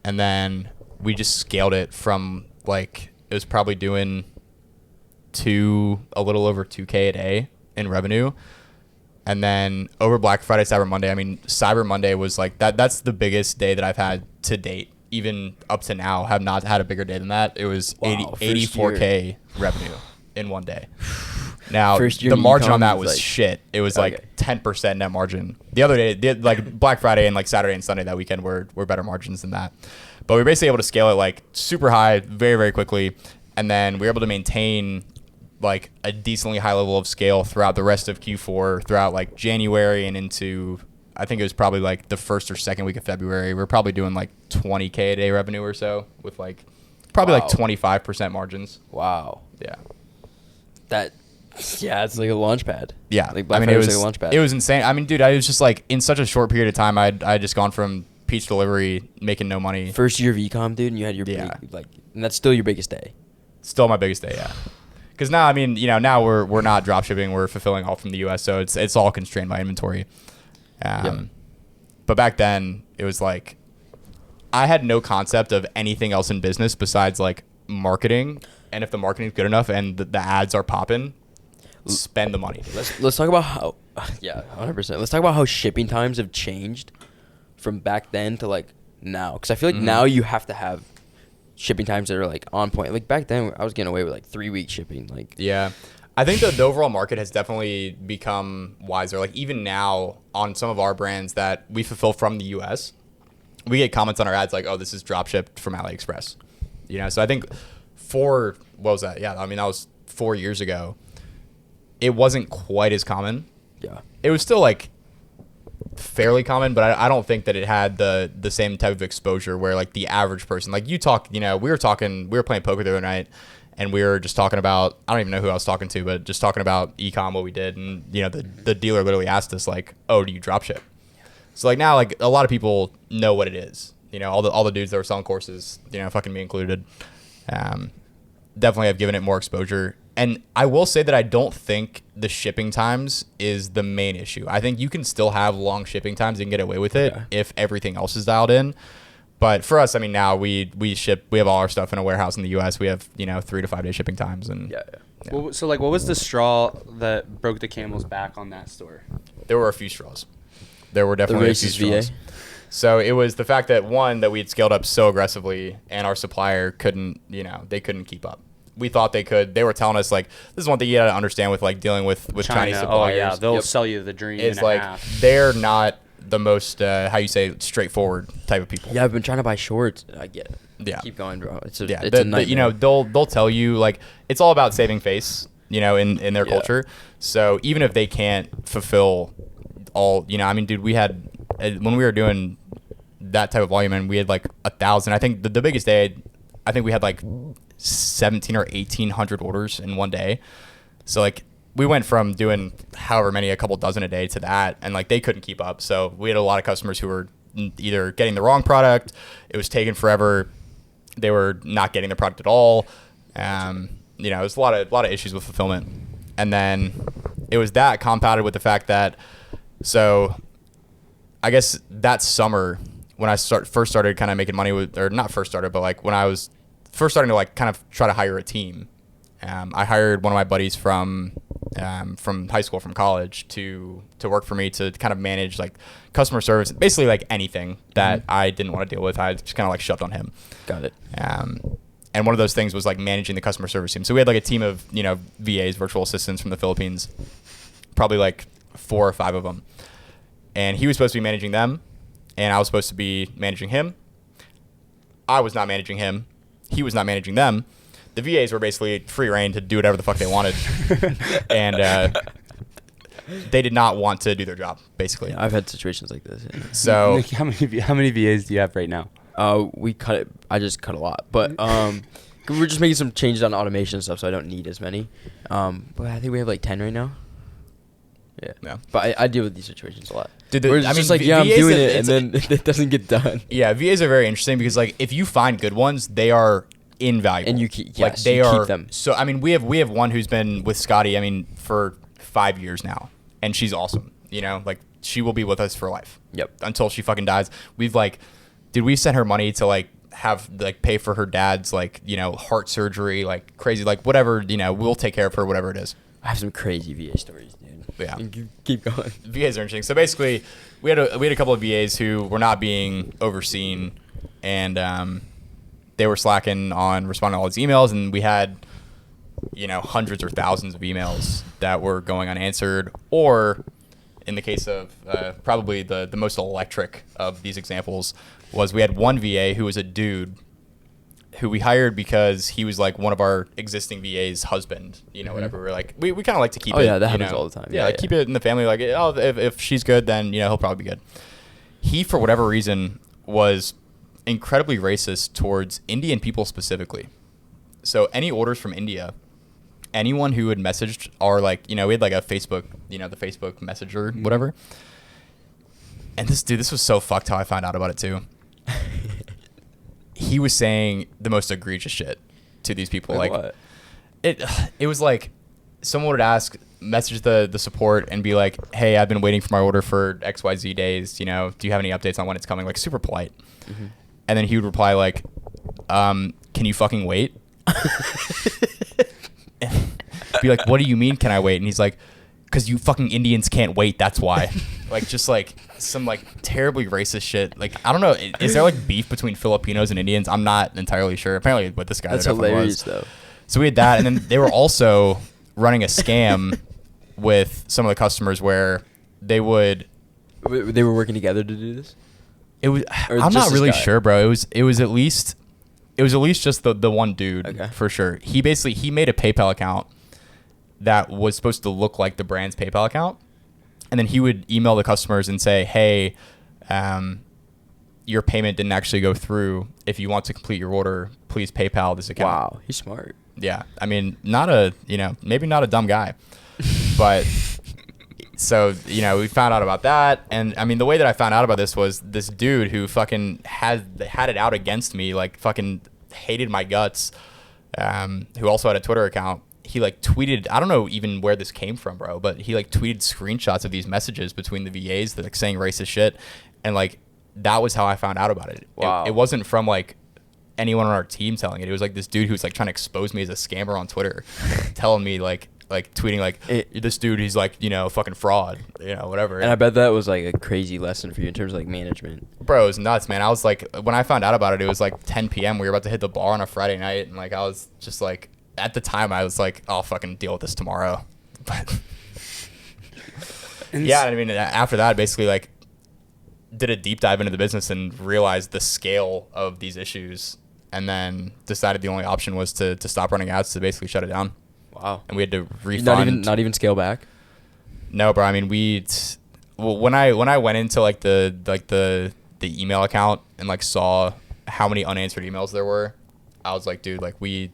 And then we just scaled it from like, it was probably doing a little over 2K a day in revenue. And then over Black Friday, Cyber Monday, I mean, Cyber Monday was like, that's the biggest day that I've had to date. Even up to now, have not had a bigger day than that. It was 84K revenue in one day. Now, First year the margin econ on that was was like- shit. It was Okay. like 10% net margin. The other day, like Black Friday and like Saturday and Sunday that weekend were better margins than that. But we were basically able to scale it like super high very, very quickly. And then we were able to maintain like a decently high level of scale throughout the rest of Q4, throughout like January and into, I think it was probably like the first or second week of February. We were probably doing like 20K a day revenue or so with like probably like 25% margins. Wow. Yeah. Yeah, it's like a launch pad. Yeah. Like Black Friday was like a launch pad. It was insane. I mean, dude, I was just like in such a short period of time, I just gone from peach delivery, making no money. First year of ecom, dude, and you had your and that's still your biggest day. Still my biggest day, yeah. Because now, I mean, now we're not drop shipping, we're fulfilling all from the U.S., so it's all constrained by inventory. But back then, it was like I had no concept of anything else in business besides like marketing, and if the marketing is good enough and the ads are popping, spend the money. Let's talk about how 100%. Let's talk about how shipping times have changed from back then to like now. Because I feel like now you have to have shipping times that are like on point. Like back then, I was getting away with like 3-week shipping. Like yeah, I think the overall market has definitely become wiser. Like even now on some of our brands that we fulfill from the U.S., we get comments on our ads like, "Oh, this is drop shipped from AliExpress." So I think what was that? Yeah, I mean that was 4 years ago. It wasn't quite as common. Yeah, it was still like fairly common, but I don't think that it had the same type of exposure where like the average person, like you talk, we were playing poker the other night and we were just talking about, I don't even know who I was talking to, but just talking about ecom, what we did. And the dealer literally asked us like, "Oh, do you drop ship?" So like now, like a lot of people know what it is, all the dudes that were selling courses, fucking me included, definitely have given it more exposure. And I will say that I don't think the shipping times is the main issue. I think you can still have long shipping times and get away with it if everything else is dialed in. But for us, I mean, now we have all our stuff in a warehouse in the U.S. We have 3 to 5 day shipping times, and yeah. Well, so like, what was the straw that broke the camel's back on that store? There were a few straws. There were definitely a few straws. VA? So it was the fact that that we had scaled up so aggressively, and our supplier couldn't, they couldn't keep up. We thought they could. They were telling us like, this is one thing you got to understand with like dealing with Chinese suppliers. Oh yeah, they'll sell you the dream. It's in a like half. they're not the most straightforward type of people. Yeah, I've been trying to buy shorts. I get it. Yeah, Keep going, bro. It's a The, nightmare. they'll tell you like it's all about saving face. In their culture. So even if they can't fulfill all, I mean, dude, we had when we were doing that type of volume, and we had like 1,000. I think the biggest day, I think we had like 1,700 or 1,800 orders in one day. So like we went from doing however many, a couple dozen a day, to that, and like they couldn't keep up. So we had a lot of customers who were either getting the wrong product, it was taking forever, they were not getting the product at all. There's a lot of issues with fulfillment. And then it was that compounded with the fact that, so I guess that summer when I first started kind of making money with, or not first started, but like when I was first starting to like kind of try to hire a team, I hired one of my buddies from high school, from college, to work for me to kind of manage like customer service, basically like anything that I didn't want to deal with. I just kind of like shoved on him. Got it. And one of those things was like managing the customer service team. So we had like a team of, VAs, virtual assistants from the Philippines, probably like 4 or 5 of them. And he was supposed to be managing them, and I was supposed to be managing him. I was not managing him. He was not managing them. The VAs were basically free reign to do whatever the fuck they wanted. And they did not want to do their job, basically. Yeah, I've had situations like this. Yeah. So Nick, how many VAs do you have right now? We cut it. I just cut a lot, but we're just making some changes on automation and stuff, so I don't need as many. But I think we have like 10 right now. Yeah. But I deal with these situations a lot. Dude, Where it's just like, I'm VAs doing it, and then it doesn't get done. Yeah, VAs are very interesting because like if you find good ones, they are invaluable. And you keep, like they you are keep them. So I mean, we have one who's been with Scotty, I mean, for 5 years now, and she's awesome. Like she will be with us for life. Yep. Until she fucking dies. We've like, dude, we sent her money to like have like pay for her dad's like heart surgery, like crazy, like whatever. We'll take care of her, whatever it is. I have some crazy VA stories, dude. Yeah. You keep going. VAs are interesting. So basically, we had a couple of VAs who were not being overseen, and they were slacking on responding to all these emails, and we had hundreds or thousands of emails that were going unanswered, or in the case of probably the most electric of these examples was we had one VA who was a dude who we hired because he was like one of our existing VA's husband, whatever. We're like, we kind of like to keep it. Oh yeah, that happens all the time. Yeah, keep it in the family. Like, if she's good, then, he'll probably be good. He, for whatever reason, was incredibly racist towards Indian people specifically. So any orders from India, anyone who had messaged our, like, we had like a Facebook, the Facebook Messenger, whatever. And this was so fucked how I found out about it too. He was saying the most egregious shit to these people. Like what? What? It was like someone would message the support and be like, hey, I've been waiting for my order for XYZ days. Do you have any updates on when it's coming? Like, super polite. Mm-hmm. And then he would reply like, can you fucking wait? Be like, what do you mean can I wait? And he's like, because you fucking Indians can't wait, that's why. Like, just like some like terribly racist shit. Like, I don't know, is there like beef between Filipinos and Indians? I'm not entirely sure. Apparently with this guy, that's there hilarious was. though. So we had that, and then they were also running a scam with some of the customers where they were working together to do this. It was, I'm not really sure, bro. It was at least just the one dude. Okay. For sure. He made a PayPal account that was supposed to look like the brand's PayPal account, and then he would email the customers and say, hey, your payment didn't actually go through. If you want to complete your order, please PayPal this account. Wow, he's smart. Yeah, I mean, maybe not a dumb guy, but so, we found out about that. And I mean, the way that I found out about this was this dude who fucking had it out against me, like fucking hated my guts, who also had a Twitter account. He like tweeted, I don't know even where this came from, bro, but he like tweeted screenshots of these messages between the VAs that like saying racist shit. And like, that was how I found out about it. Wow. It wasn't from like anyone on our team telling it. It was like this dude who's like trying to expose me as a scammer on Twitter, telling me like tweeting like, this dude, he's like, fucking fraud, whatever. And I bet that was like a crazy lesson for you in terms of like management. Bro, it was nuts, man. I was like, when I found out about it, it was like 10 p.m. We were about to hit the bar on a Friday night, and like I was just like, at the time I was like, I'll fucking deal with this tomorrow. But yeah, I mean, after that, basically like did a deep dive into the business and realized the scale of these issues, and then decided the only option was to stop running ads, to basically shut it down. Wow. And we had to refund. Not even scale back? No, bro. I mean, when I went into like the email account and like saw how many unanswered emails there were, I was like, dude, like we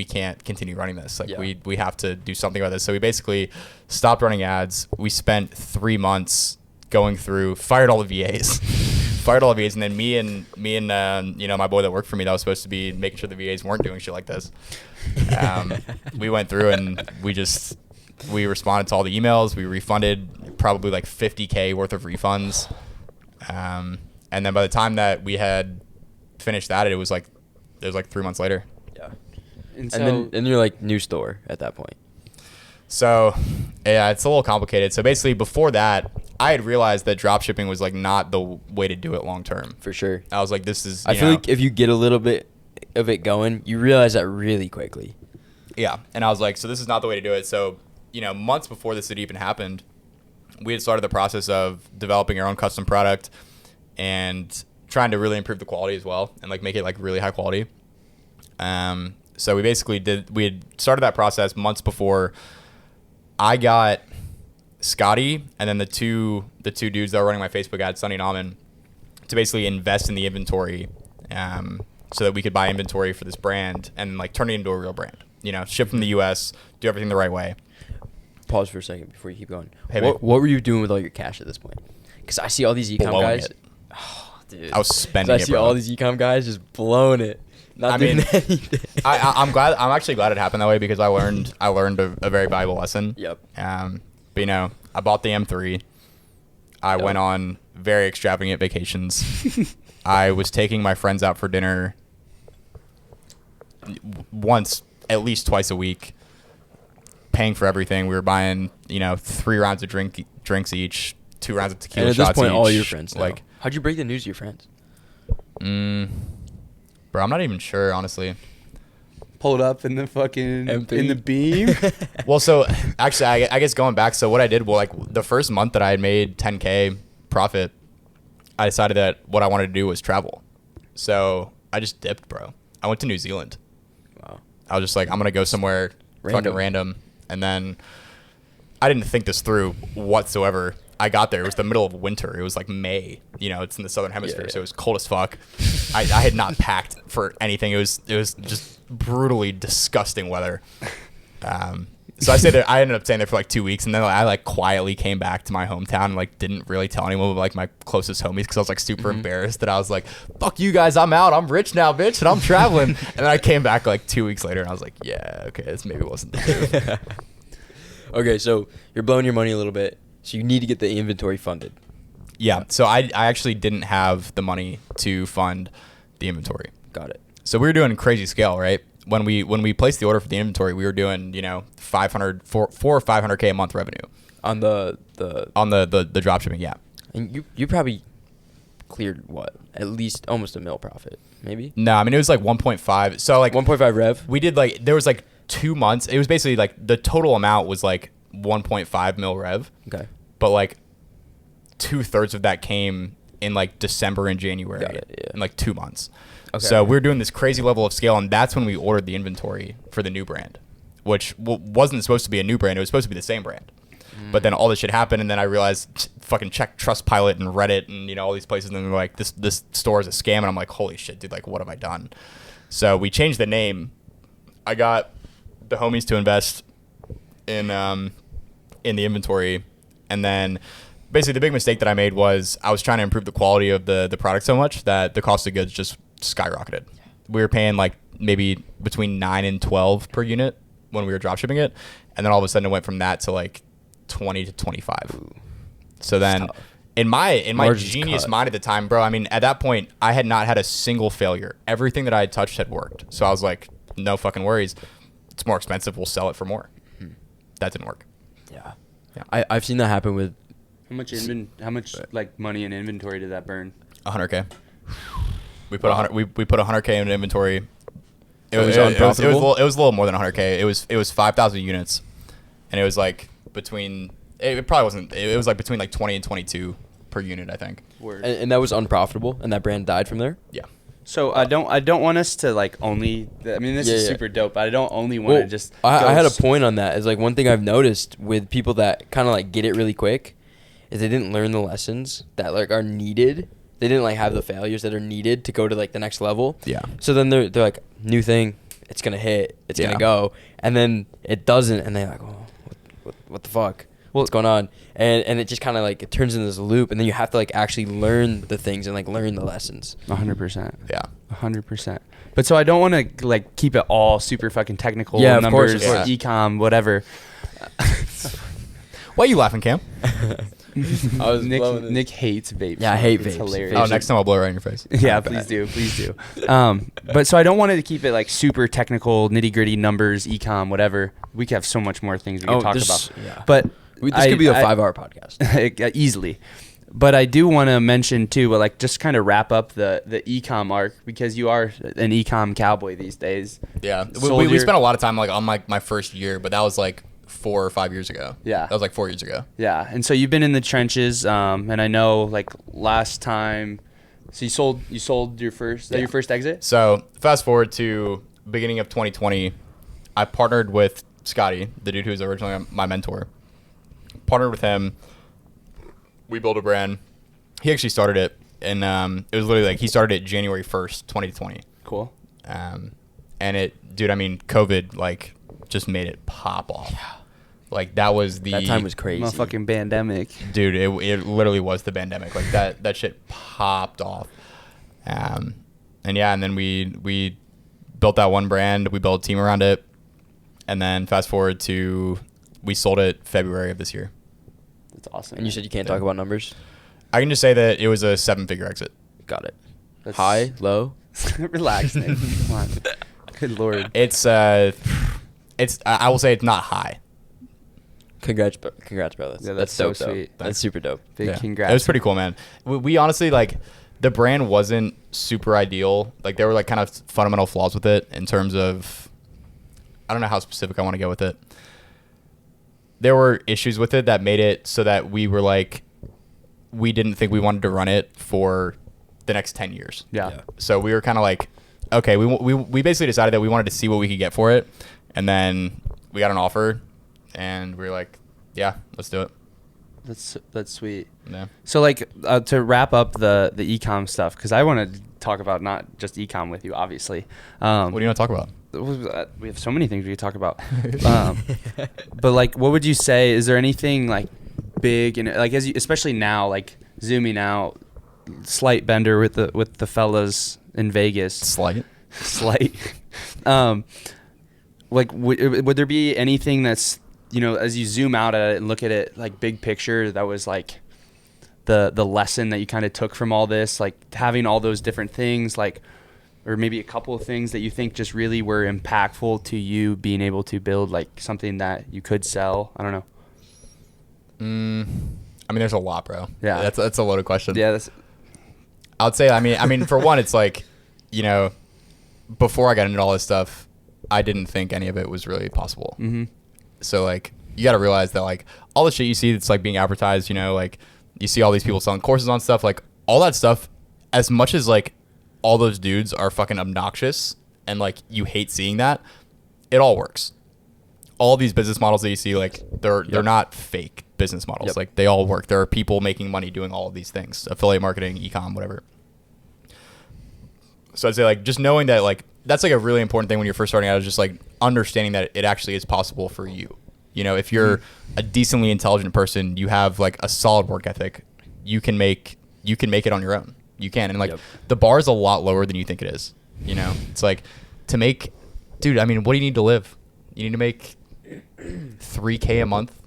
can't continue running this. Like, yeah. we have to do something about this. So we basically stopped running ads. We spent 3 months going through, fired all the VAs, and then me and my boy that worked for me that was supposed to be making sure the VAs weren't doing shit like this. We went through and we responded to all the emails. We refunded probably like $50K worth of refunds. And then by the time that we had finished that, it was like 3 months later. Yeah. And then you're like, new store at that point. So yeah, it's a little complicated. So basically before that, I had realized that drop shipping was like not the way to do it long term. For sure. I was like, this is, I feel like if you get a little bit of it going, you realize that really quickly. Yeah. And I was like, so this is not the way to do it. So, months before this had even happened, we had started the process of developing our own custom product and trying to really improve the quality as well and like make it like really high quality. So we had started that process months before. I got Scotty and then the two dudes that were running my Facebook ads, Sunny and Amin, to basically invest in the inventory, so that we could buy inventory for this brand and like turn it into a real brand. Ship from the US, do everything the right way. Pause for a second before you keep going. Hey, what were you doing with all your cash at this point? Because I see all these ecom guys. Oh, dude. I was spending it, bro. I see all these ecom guys just blowing it. Not doing anything. I'm actually glad it happened that way, because I learned a very valuable lesson. Yep. But I bought the M3. I went on very extravagant vacations. I was taking my friends out for dinner at least twice a week, paying for everything. We were buying, 3 rounds of drinks each, 2 rounds of tequila shots each. And at this point, all your friends know. Like, how'd you break the news to your friends? Bro, I'm not even sure, honestly. pulled up in the fucking Empty. in the beam. Well, so actually, I guess going back, so what I did, well, like the first month that I had made 10K profit, I decided that what I wanted to do was travel. So I just dipped, bro. I went to New Zealand. Wow. I was just like, I'm gonna go somewhere fucking random, and then I didn't think this through whatsoever. I got there. It was the middle of winter. It was like May. You know, it's in the southern hemisphere, so it was cold as fuck. I had not packed for anything. It was just brutally disgusting weather. So I stayed there. I ended up staying there for like 2 weeks, and then I like quietly came back to my hometown and like didn't really tell anyone but like my closest homies because I was like super embarrassed that I was like, "Fuck you guys, I'm out. I'm rich now, bitch, and I'm traveling." And then I came back like 2 weeks later, and I was like, "Yeah, okay, this maybe wasn't the move." Okay, so you're blowing your money a little bit, so you need to get the inventory funded. Yeah. So I actually didn't have the money to fund the inventory. Got it. So we were doing crazy scale, right? When we placed the order for the inventory, we were doing, you know, 400 or 500K a month revenue On the drop shipping. Yeah. and you probably cleared what? At least almost $1 million profit, maybe? No, I mean, it was like 1.5. So like 1.5 rev? we did like, there was like 2 months. It was basically like the total amount was like 1.5 mil rev. Okay. But like 2/3 of that came in like December and January. Got it, yeah. In like 2 months. Okay. So we were doing this crazy level of scale, and that's when we ordered the inventory for the new brand, which wasn't supposed to be a new brand. It was supposed to be the same brand. But then all this shit happened, and then I realized, fucking check Trustpilot and Reddit and, you know, all these places, and they're like, this store is a scam, and I'm like, holy shit, dude, like, what have I done? So we changed the name. I got the homies to invest in the inventory, and then basically the big mistake that I made was I was trying to improve the quality of the product so much that the cost of goods just skyrocketed. We were paying like maybe between 9 and 12 per unit when we were drop shipping it, and then all of a sudden it went from that to like 20 to 25. Ooh. So then in my Margins genius cut. mind at the time, bro, I mean, at that point I had not had a single failure. Everything that I had touched had worked. So I was like, no fucking worries. It's more expensive. We'll sell it for more. That didn't work. Yeah. Yeah. I've seen that happen with How much like money in inventory did that burn? 100K. We put 100. We put 100K in inventory. It was was unprofitable? it was a little more than 100K. It was 5,000 units, and it was like between. It probably wasn't. It was like between like 20 and 22 per unit, I think. Word. and that was unprofitable, and that brand died from there? Yeah. So I don't want us to like only. I mean, this is Yeah. super dope. But I don't only want to just. I had a point on that. It's like one thing I've noticed with people that kind of like get it really quick is they didn't learn the lessons that like are needed. They didn't like have the failures that are needed to go to like the next level. Yeah. So then they're like, new thing, it's gonna hit, it's gonna go, and then it doesn't, and they're like, oh, what the fuck? What's going on? And it just kind of like it turns into this loop, and then you have to like actually learn the things and like learn the lessons. 100%. Yeah. 100%. But so I don't want to like keep it all super fucking technical. Yeah, of numbers, course, of course. e-com, whatever. Why are you laughing, Cam? I was blowing it. Nick hates vapes. Yeah, I hate It's vapes. hilarious. Oh, next time I'll blow it right in your face. Yeah, I bet. please do. But so I don't want to keep it like super technical, nitty gritty numbers, e-com, whatever. We could have so much more things we can talk about. Yeah. But This could be a 5-hour podcast. easily. But I do want to mention too, but like just kind of wrap up the e-com arc, because you are an e-com cowboy these days. Yeah. We Soldier. spent a lot of time like on my first year, but that was like 4 or 5 years ago. Yeah. That was like 4 years ago. Yeah, and so you've been in the trenches, and I know like last time, so you sold your first, is that your first exit? So fast forward to beginning of 2020, I partnered with Scotty, the dude who was originally my mentor. Partnered with him. We built a brand. He actually started it, and it was literally like he started it January 1st, 2020. Cool. And it, dude, I mean, COVID like just made it pop off. Yeah. Like that time was crazy. Motherfucking pandemic. Dude, it literally was the pandemic. Like that shit popped off. And then we built that one brand. We built a team around it, and then fast forward to we sold it February of this year. That's awesome. And you said you can't talk about numbers? I can just say that it was a 7-figure exit. Got it. That's High, low? Relax, Nick. Come on. Good lord. It's I will say it's not high. Congrats, bro. Yeah, That's so dope, though. sweet. That's super dope. Big congrats. It was pretty cool, man. We honestly like the brand wasn't super ideal. Like there were like kind of fundamental flaws with it in terms of I don't know how specific I want to go with it. There were issues with it that made it so that we were like, we didn't think we wanted to run it for the next 10 years. Yeah. So we were kind of like, okay, we basically decided that we wanted to see what we could get for it. And then we got an offer and we were like, yeah, let's do it. That's sweet. Yeah. So like to wrap up the e-com stuff, because I want to talk about not just e-com with you, obviously. What do you want to talk about? We have so many things we could talk about. But like, what would you say? Is there anything like big and like especially now, like zooming out, slight bender with the fellas in Vegas. Slight. Like would there be anything that's, you know, as you zoom out at it and look at it like big picture, that was like the lesson that you kind of took from all this, like having all those different things, like, or maybe a couple of things that you think just really were impactful to you being able to build like something that you could sell? I don't know. I mean, there's a lot, bro. Yeah. That's a loaded question. Yeah. I would say, I mean, for one, it's like, you know, before I got into all this stuff, I didn't think any of it was really possible. Mm-hmm. So like, you got to realize that like all the shit you see that's like being advertised, you know, like you see all these people selling courses on stuff, like all that stuff, as much as like all those dudes are fucking obnoxious and like you hate seeing that, it all works. All these business models that you see, like they're not fake business models. Yep. Like they all work. There are people making money doing all of these things, affiliate marketing, e-com, whatever. So I'd say like just knowing that, like that's like a really important thing when you're first starting out, is just like understanding that it actually is possible for you. You know, if you're a decently intelligent person, you have like a solid work ethic, you can make it on your own. You can. And like the bar is a lot lower than you think it is. You know, it's like to make, dude, I mean, what do you need to live? You need to make $3,000 a month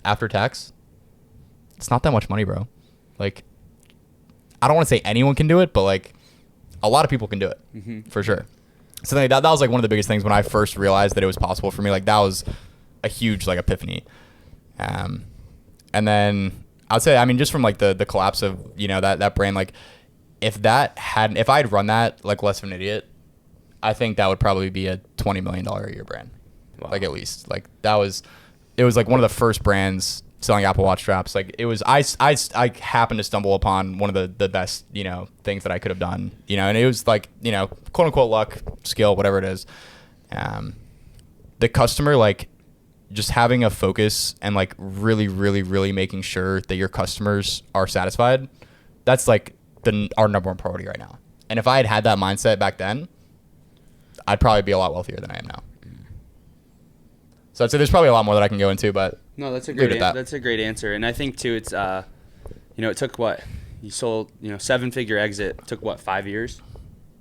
after tax. It's not that much money, bro. Like, I don't want to say anyone can do it, but like a lot of people can do it for sure. So that was like one of the biggest things when I first realized that it was possible for me. Like that was a huge like epiphany. And then I'd say, I mean, just from like the collapse of, you know, that brand, like if I had run that like less of an idiot, I think that would probably be a $20 million a year brand. Wow. Like at least like it was like one of the first brands selling Apple Watch straps. Like it was, I happened to stumble upon one of the best, you know, things that I could have done, you know, and it was like, you know, quote unquote luck, skill, whatever it is. The customer, like just having a focus and like really, really, really making sure that your customers are satisfied. That's like our number one priority right now. And if I had that mindset back then, I'd probably be a lot wealthier than I am now. So I'd say there's probably a lot more that I can go into, but no, that's a great answer. And I think too, it's you know, it took what you sold, you know, 7-figure exit took what, 5 years,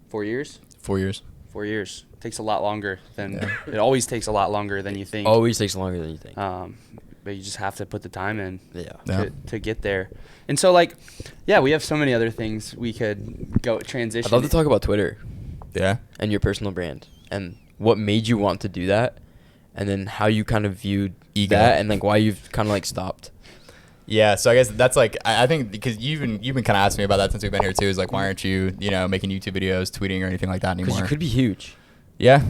4 years? 4 years. 4 years. It takes a lot longer than it always takes a lot longer than you think. Always takes longer than you think. But you just have to put the time in to get there. And so like, yeah, we have so many other things we could go transition. I'd love to talk about Twitter. Yeah. And your personal brand and what made you want to do that, and then how you kind of viewed that, and like why you've kind of like stopped. Yeah, so I guess that's like, I think because you've been kind of asking me about that since we've been here too, is like, why aren't you, you know, making YouTube videos, tweeting or anything like that anymore? Because you could be huge. Yeah.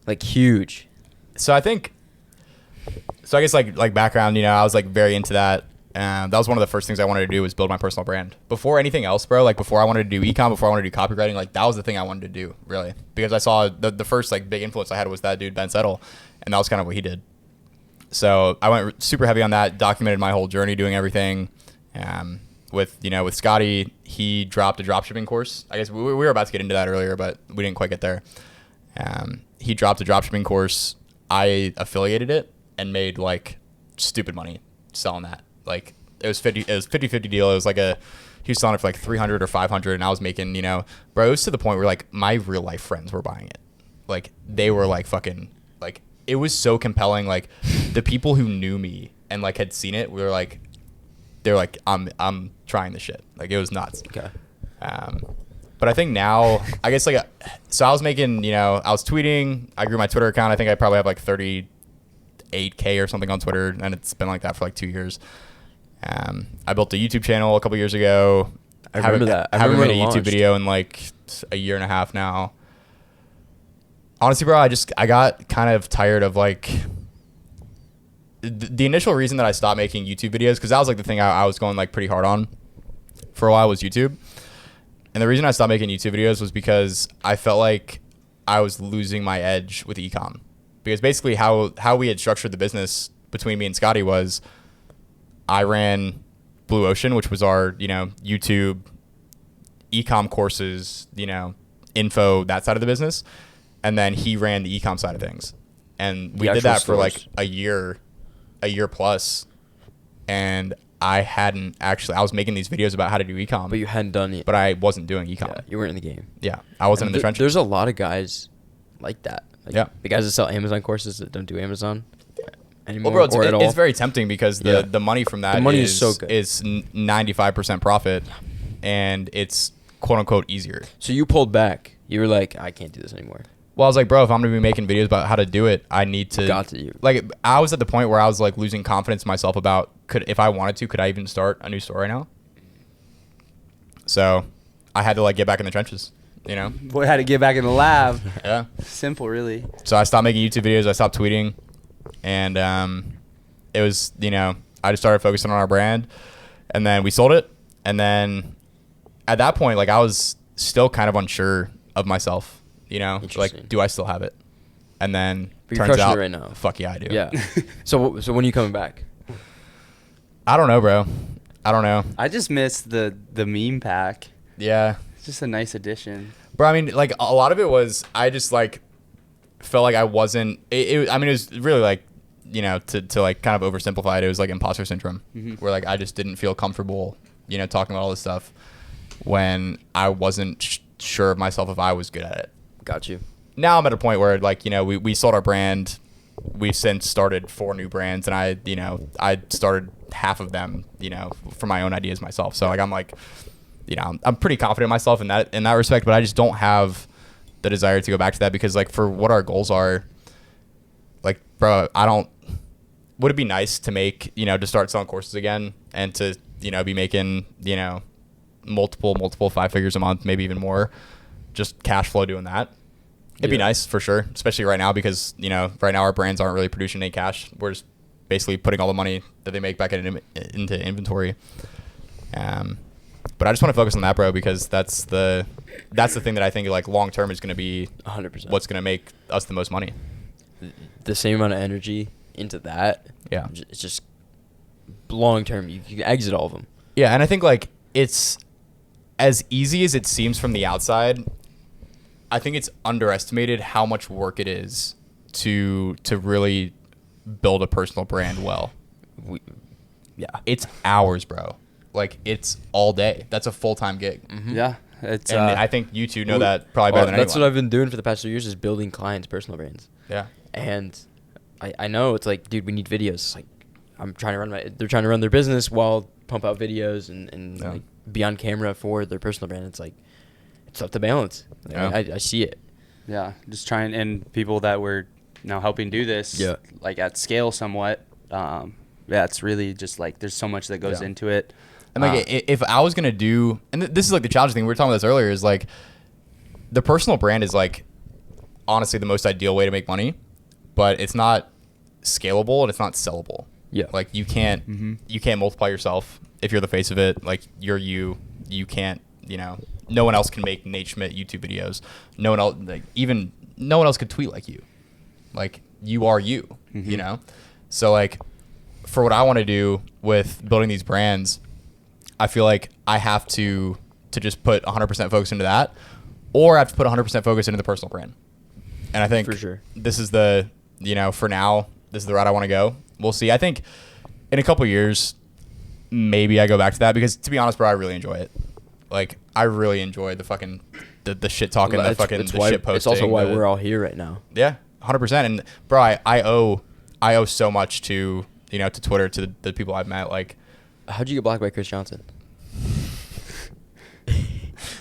Like huge. So I guess like background, you know, I was like very into that. That was one of the first things I wanted to do, was build my personal brand. Before anything else, bro, like before I wanted to do e-com, before I wanted to do copywriting, like that was the thing I wanted to do, really. Because I saw the first like big influence I had was that dude, Ben Settle. And that was kind of what he did. So I went super heavy on that, documented my whole journey doing everything. With Scotty, he dropped a dropshipping course. I guess we were about to get into that earlier, but we didn't quite get there. He dropped a dropshipping course. I affiliated it and made like stupid money selling that. Like it was 50-50 deal. It was like he was selling it for like 300 or 500, and I was making, you know, bro, it was to the point where like my real life friends were buying it. Like they were like fucking, like it was so compelling. Like the people who knew me and like had seen it, they're like, I'm trying this shit. Like it was nuts. Okay. But I think now, I guess like, so I was making, you know, I was tweeting. I grew my Twitter account. I think I probably have like 38K or something on Twitter, and it's been like that for like 2 years. I built a YouTube channel a couple years ago. I remember that. I haven't remember made a it YouTube launched. video in like a year and a half now. Honestly, bro, I got kind of tired of like the initial reason that I stopped making YouTube videos, because that was like the thing I was going like pretty hard on for a while, was YouTube. And the reason I stopped making YouTube videos was because I felt like I was losing my edge with ecom. Because basically how we had structured the business between me and Scotty was I ran Blue Ocean, which was our, YouTube ecom courses, info, that side of the business. And then he ran the ecom side of things. And we did that for like a year plus. And I was making these videos about how to do ecom. But you hadn't done it. But I wasn't doing ecom. Yeah, you weren't in the game. Yeah, I wasn't in the trenches. There's a lot of guys like that. Like Yeah. The guys that sell Amazon courses that don't do Amazon anymore. Well, bro, or at all. it's very tempting because the money from that is so good. is 95% profit, and it's quote unquote easier. So you pulled back. You were like, I can't do this anymore. Well, I was like, bro, if I'm gonna be making videos about how to do it, I need to. Like, I was at the point where I was like losing confidence in myself about if I wanted to, could I even start a new store right now? So, I had to like get back in the trenches. Boy, had to get back in the lab. Yeah. Simple, really. So I stopped making YouTube videos. I stopped tweeting, and it was I just started focusing on our brand, and then we sold it, and then at that point, like, I was still kind of unsure of myself. Like, do I still have it? And then But you're turns crushing out, it right now. fuck yeah, I do. Yeah. So when are you coming back? I don't know, bro. I don't know. I just missed the meme pack. Yeah. It's just a nice addition. Bro, I mean, like, a lot of it was, I just, like, felt like I wasn't, it was really, like, to like, kind of oversimplify it, it was, like, imposter syndrome, where, like, I just didn't feel comfortable, talking about all this stuff when I wasn't sure of myself if I was good at it. Got you. Now I'm at a point where, like, we sold our brand. We've since started 4 new brands, and I started half of them, for my own ideas myself. So, like, I'm like, I'm pretty confident in myself in that respect, but I just don't have the desire to go back to that because, like, for what our goals are, like, bro, would it be nice to make, to start selling courses again and to, be making, multiple 5 figures a month, maybe even more, just cash flow doing that. It'd be nice for sure, especially right now because, right now our brands aren't really producing any cash. We're just basically putting all the money that they make back into inventory. But I just want to focus on that, bro, because that's the thing that I think, like, long term is going to be 100%. what's going to make us the most money. The same amount of energy into that. Yeah. It's just long term. You can exit all of them. Yeah, and I think, like, it's as easy as it seems from the outside. I think it's underestimated how much work it is to really build a personal brand well. Yeah. It's hours, bro. Like, it's all day. That's a full-time gig. Mm-hmm. Yeah. It's And I think you two know that probably better than That's anyone. what I've been doing for the past 2 years is building clients' personal brands. Yeah. And I know it's like, dude, we need videos. It's like, they're trying to run their business while pump out videos and like be on camera for their personal brand. It's like, it's tough to balance. Like, I see it. Yeah. Just trying, and people that we're now helping do this, like, at scale somewhat. It's really just like, there's so much that goes into it. And, like, if I was going to do, and this is, like, the challenging thing, we were talking about this earlier, is, like, the personal brand is, like, honestly the most ideal way to make money, but it's not scalable and it's not sellable. Yeah. Like, you can't multiply yourself if you're the face of it. Like, you're you can't, no one else can make Nate Schmidt YouTube videos. No one else, like, even no one else could tweet like you. Like, you are you, So, like, for what I want to do with building these brands, I feel like I have to just put 100% focus into that, or I have to put 100% focus into the personal brand. And I think For sure. this is the, for now, this is the route I want to go. We'll see. I think in a couple years, maybe I go back to that because, to be honest, bro, I really enjoy it. Like, I really enjoy the fucking the shit talking, the shit posting. It's also why we're all here right now. Yeah, 100%. And bro, I owe so much to to Twitter, to the people I've met. Like, how'd you get blocked by Chris Johnson?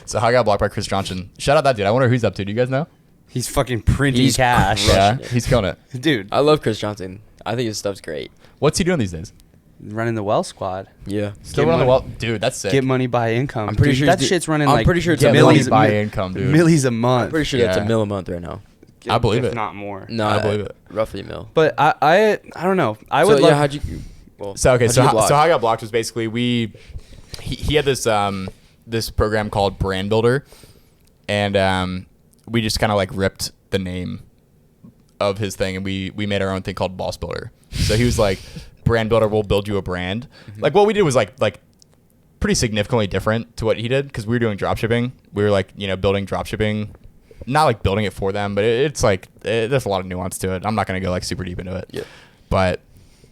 So how I got blocked by Chris Johnson. Shout out that dude. I wonder who he's up to. Do you guys know? He's fucking printing cash. Yeah, he's killing it. Dude. I love Chris Johnson. I think his stuff's great. What's he doing these days? Running the well squad. Yeah. Still running the well. Dude, that's sick. Get money by income. I'm pretty sure that shit's running I'm like pretty sure it's Get a money million by income, dude. millies a month. I'm pretty sure that's $1 million a month right now. I believe if it. not more. No, I believe it. Roughly a mil. But I don't know. I would So love. yeah, how'd you? Well, So okay, how'd so you get how, blocked? so how I got blocked was basically he had this this program called Brand Builder, and we just kind of like ripped the name of his thing, and we made our own thing called Boss Builder. So he was like, Brand Builder will build you a brand. Like what we did was like pretty significantly different to what he did, because we were doing drop shipping. We were like, you know, building drop shipping, not like building it for them, but it's like there's a lot of nuance to it. I'm not gonna go like super deep into it. Yeah. But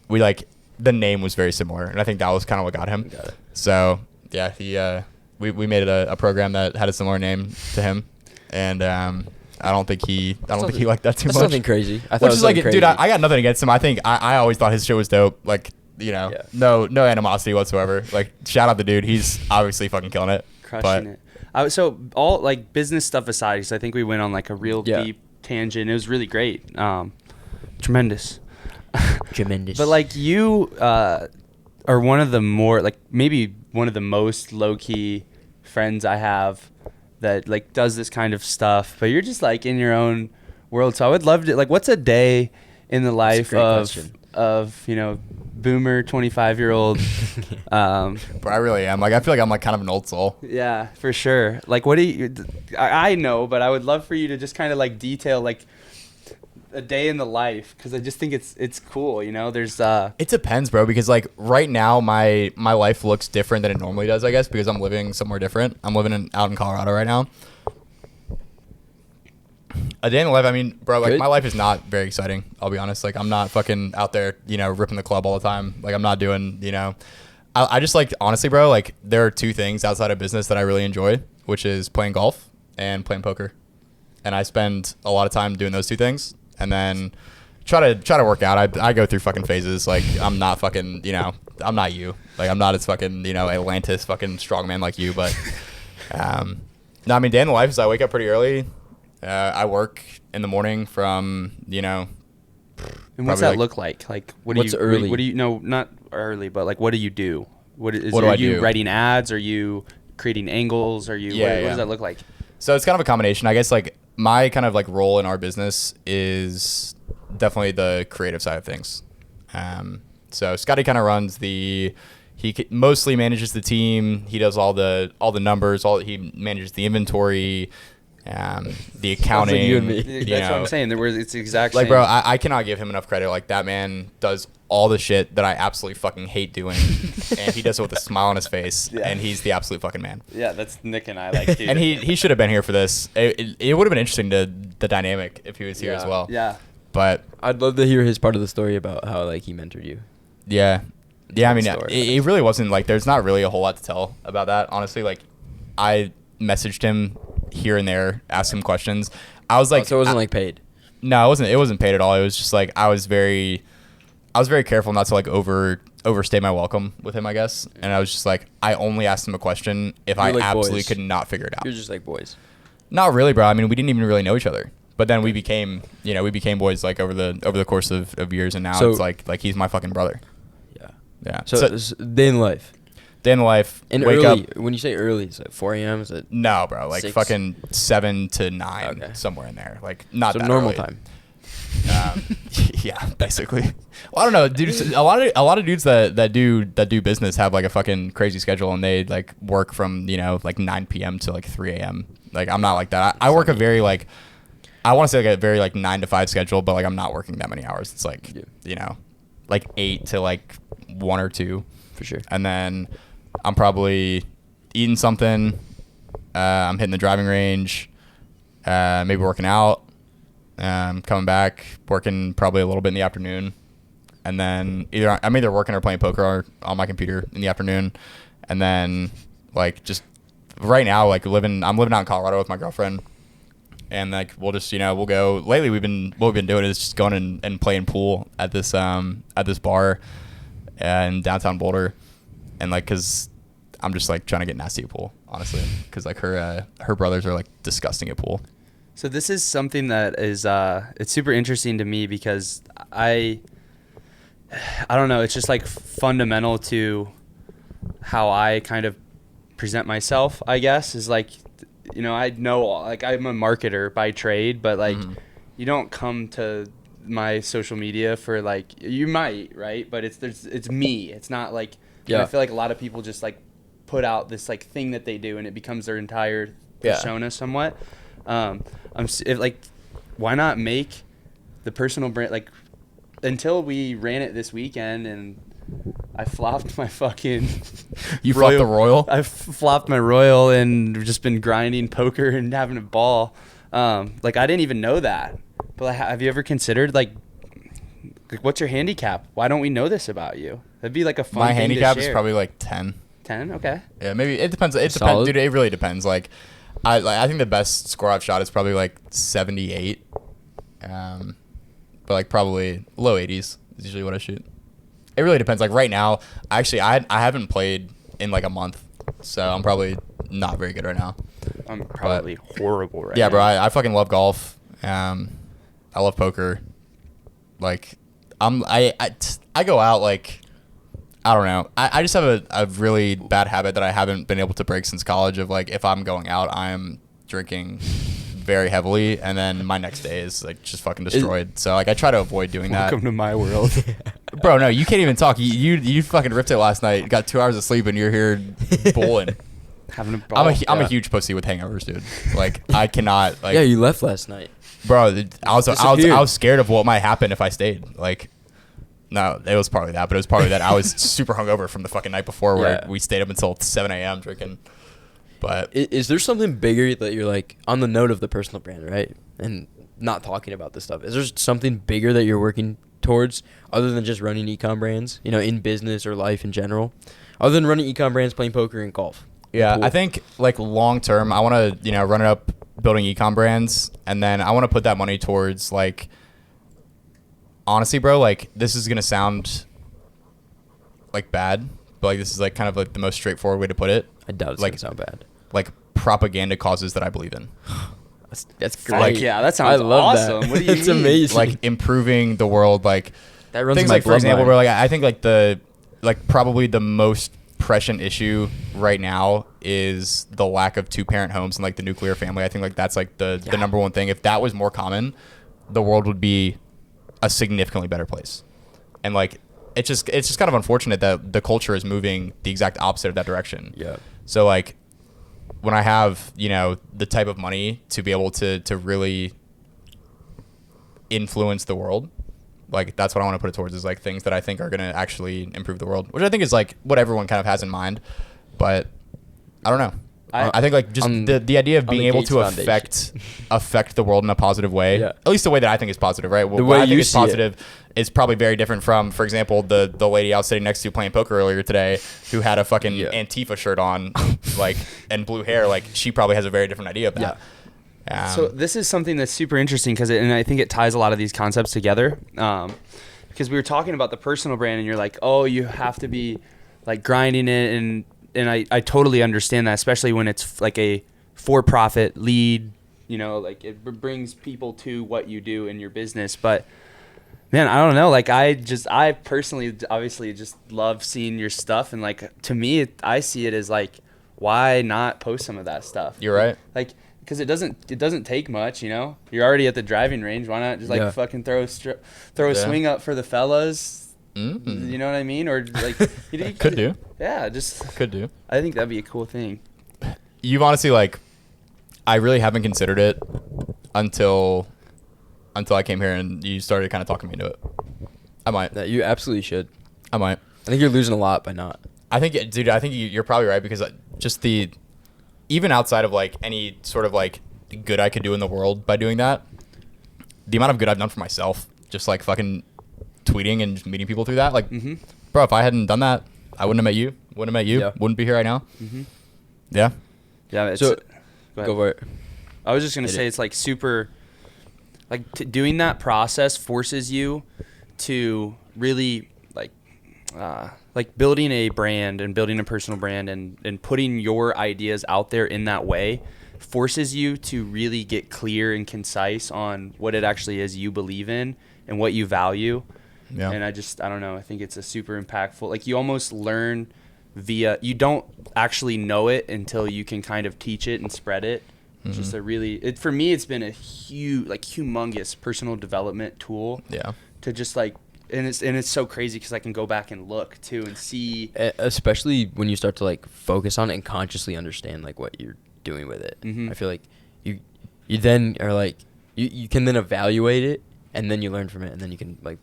we like the name was very similar, and I think that was kind of what got him. Got it. So yeah, we made it a program that had a similar name to him, and I don't think he liked that too That's much. nothing crazy. I thought Which it was is like, something dude, crazy. I got nothing against him. I think I always thought his shit was dope. Like, you know, Yeah. no animosity whatsoever. Like, shout out the dude. He's obviously fucking killing it. Crushing it. So all like business stuff aside, because I think we went on like a real Yeah. deep tangent. It was really great. Tremendous. Tremendous. But like you are one of the more like maybe one of the most low key friends I have that like does this kind of stuff. But you're just like in your own world. So I would love to like, what's a day in the life great question. of you know, boomer 25-year-old? But I really am. Like, I feel like I'm like kind of an old soul. Yeah, for sure. Like, what do you? I know, but I would love for you to just kind of like detail like a day in the life, because I just think it's cool. You know, there's It depends, bro, because like right now my life looks different than it normally does, I guess, because I'm living somewhere different. I'm living out in Colorado right now. A day in the life, I mean, bro, like Good. my life is not very exciting. I'll be honest. Like, I'm not fucking out there, you know, ripping the club all the time. Like, I'm not doing, you know, I just like, honestly, bro, like there are two things outside of business that I really enjoy, which is playing golf and playing poker. And I spend a lot of time doing those two things, and then try to work out. I go through fucking phases. Like, I'm not fucking, you know, I'm not you. Like, I'm not as fucking, you know, Atlantis fucking strongman like you. But no, I mean, day in the life is I wake up pretty early. I work in the morning from, you know. and what's probably, that like- look like? Like, what do What's you early? What do you? No, not early, but like, what do you do? What is? What do are I you do? writing ads? Are you creating angles? Are you? Yeah, what yeah. does that look like? So it's kind of a combination. I guess like my kind of like role in our business is definitely the creative side of things. So Scotty kind of runs mostly manages the team. He does all the numbers. He manages the inventory, the accounting. like you and me. That's you what know. I'm saying. It's the exact Like, same. bro, I cannot give him enough credit. Like, that man does all the shit that I absolutely fucking hate doing, and he does it with a smile on his face, Yeah. and he's the absolute fucking man. Yeah, that's Nick and I like. Dude. And he should have been here for this. It would have been interesting the dynamic if he was here as Yeah. well. Yeah. But I'd love to hear his part of the story about how like he mentored you. yeah. I mean, Story. it really wasn't like, there's not really a whole lot to tell about that, honestly. Like, I messaged him here and there, asked him questions. I was like, So it wasn't like paid. no, it wasn't paid at all. It was just like I was very careful not to like overstay my welcome with him, I guess. And I was just like, I only asked him a question if I You're like absolutely boys. could not figure it out. You're just like boys. Not really, bro. I mean, we didn't even really know each other. But then we became boys like over the course of years, and now So- it's like he's my fucking brother. Yeah. Yeah. So, day in life. day in the life, And wake early. up. When you say early, is it 4 a.m.? Is it No, bro. Like 6? fucking 7 to 9, Okay. somewhere in there. Like, not so that normal early. time? Yeah, basically. Well, I don't know, dude. A lot of dudes that do business have like a fucking crazy schedule, and they like work from, you know, like 9 p.m. to like 3 a.m. Like, I'm not like that. I work a very like, I want to say like a very like 9 to 5 schedule, but like I'm not working that many hours. It's like, Yeah. you know, like 8 to like 1 or 2, For sure. and then I'm probably eating something. I'm hitting the driving range, maybe working out. Coming back, working probably a little bit in the afternoon, and then I'm either working or playing poker on my computer in the afternoon, and then like just right now like I'm living out in Colorado with my girlfriend, and like we'll just, you know, we'll go. Lately what we've been doing is just going and playing pool at this bar in downtown Boulder, and like, cause I'm just like trying to get nasty at pool, honestly, cause like her brothers are like disgusting at pool. So this is something that is it's super interesting to me, because I don't know, it's just like fundamental to how I kind of present myself, I guess, is like, you know, I know like I'm a marketer by trade, but like you don't come to my social media for like, you might, right? But it's me. It's not like, Yeah. I feel like a lot of people just like put out this like thing that they do and it becomes their entire persona somewhat. Why not make the personal brand, like, until we ran it this weekend and I flopped my fucking You flopped the Royal? I flopped my Royal and just been grinding poker and having a ball. Like, I didn't even know that. But like, have you ever considered like what's your handicap? Why don't we know this about you? That'd be like a fun My thing handicap to is share. probably like 10. 10? Okay. Yeah, maybe it depends. It Solid. depends, dude. It really depends. Like, I think the best score I've shot is probably like 78. But like probably low 80s is usually what I shoot. It really depends. Like right now, actually, I haven't played in like a month, so I'm probably not very good right now. I'm probably horrible right Yeah, now. bro. I fucking love golf. I love poker. Like, I go out like, I don't know. I just have a really bad habit that I haven't been able to break since college of like, if I'm going out, I'm drinking very heavily, and then my next day is like just fucking destroyed. So like I try to avoid doing that. Welcome to my world. Bro, no, you can't even talk. You fucking ripped it last night. Got 2 hours of sleep, and you're here bowling. Having a ball. I'm a huge pussy with hangovers, dude. Like I cannot. Like, Yeah, you left last night. bro, I was Disappeared. scared of what might happen if I stayed. Like, no, it was partly that, but it was partly that I was super hungover from the fucking night before, where Yeah. we stayed up until 7 a.m. drinking. But Is there something bigger that you're like, on the note of the personal brand, right? And not talking about this stuff. Is there something bigger that you're working towards other than just running ecom brands, you know, in business or life in general? Other than running ecom brands, playing poker and golf. yeah, Pool. I think like long term, I want to run it up, building ecom brands, and then I want to put that money towards like, honestly, bro, like this is gonna sound like bad, but like this is like kind of like the most straightforward way to put it. I doubt it's like, going to sound bad. Like propaganda causes that I believe in. That's Fuck great. yeah, that sounds I love awesome. That. What do you It's mean? amazing. Like improving the world, like that runs things in my like, for example, bloodline. bro, like I think like the probably the most prescient issue right now is the lack of 2-parent homes and like the nuclear family. I think like that's like the number one thing. If that was more common, the world would be a significantly better place. And like it's just kind of unfortunate that the culture is moving the exact opposite of that direction. Yeah. So like when I have, the type of money to be able to really influence the world, like that's what I want to put it towards, is like things that I think are going to actually improve the world, which I think is like what everyone kind of has in mind. But I don't know. I think like just the idea of being the able Gates to Foundation. affect the world in a positive way, Yeah. at least the way that I think is positive, right? The What way I think you is see it. positive is probably very different from, for example, the lady I was sitting next to playing poker earlier today, who had a fucking Antifa shirt on, like, and blue hair. Like, she probably has a very different idea of that. So this is something that's super interesting and I think it ties a lot of these concepts together. Because we were talking about the personal brand, and you're like, oh, you have to be like grinding it, and I totally understand that, especially when it's like a for-profit lead, like it brings people to what you do in your business. But man, I don't know. Like I personally, obviously, just love seeing your stuff, and like to me, I see it as like, why not post some of that stuff? You're right. Like, because it doesn't take much, You're already at the driving range. Why not just like fucking throw a swing up for the fellas? Mm-hmm. You know what I mean? Or like you Could do. Yeah, just Could do. I think that'd be a cool thing. You've honestly, like, I really haven't considered it until I came here and you started kind of talking me into it. I might. That you absolutely should. I might. I think you're losing a lot by not. I think, dude, you're probably right, because just even outside of like any sort of like good I could do in the world by doing that, the amount of good I've done for myself, just like fucking tweeting and just meeting people through that, like, bro, if I hadn't done that, I wouldn't have met you. Yeah. Wouldn't be here right now. Yeah. Yeah. It's, So go go for it. I was just gonna say it's like super, like doing that process forces you to really like building a brand and building a personal brand and putting your ideas out there in that way forces you to really get clear and concise on what it actually is you believe in and what you value. Yeah. And I don't know, I think it's a super impactful, like you almost learn you don't actually know it until you can kind of teach it and spread it It's just a really for me it's been a humongous personal development tool. Yeah. To just like and it's so crazy because I can go back and look too and see, especially when you start to like focus on it and consciously understand like what you're doing with it. Mm-hmm. I feel like you then are like you can then evaluate it and then you learn from it and then you can like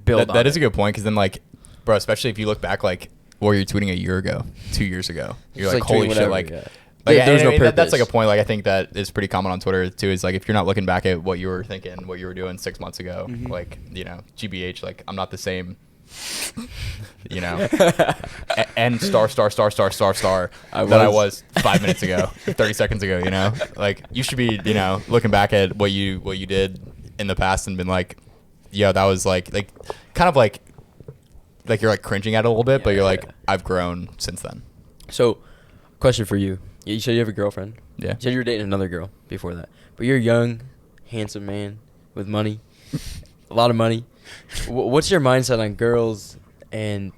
build. That is a good point, because then like, bro, especially if you look back like what you're tweeting a year ago, 2 years ago, you're like holy shit, like. Yeah. Like, there's no purpose. That's like a point. Like I think that is pretty common on Twitter too. Is like if you're not looking back at what you were thinking, what you were doing 6 months ago, Mm-hmm. like GBH, like I'm not the same. And star that I was 5 minutes ago, 30 seconds ago. Like you should be looking back at what you did in the past and been like, yo, that was like kind of like you're like cringing at it a little bit, but you're like, I've grown since then. So, question for you. You said you have a girlfriend. Yeah. You said you were dating another girl before that. But you're a young, handsome man with money, a lot of money. What's your mindset on girls and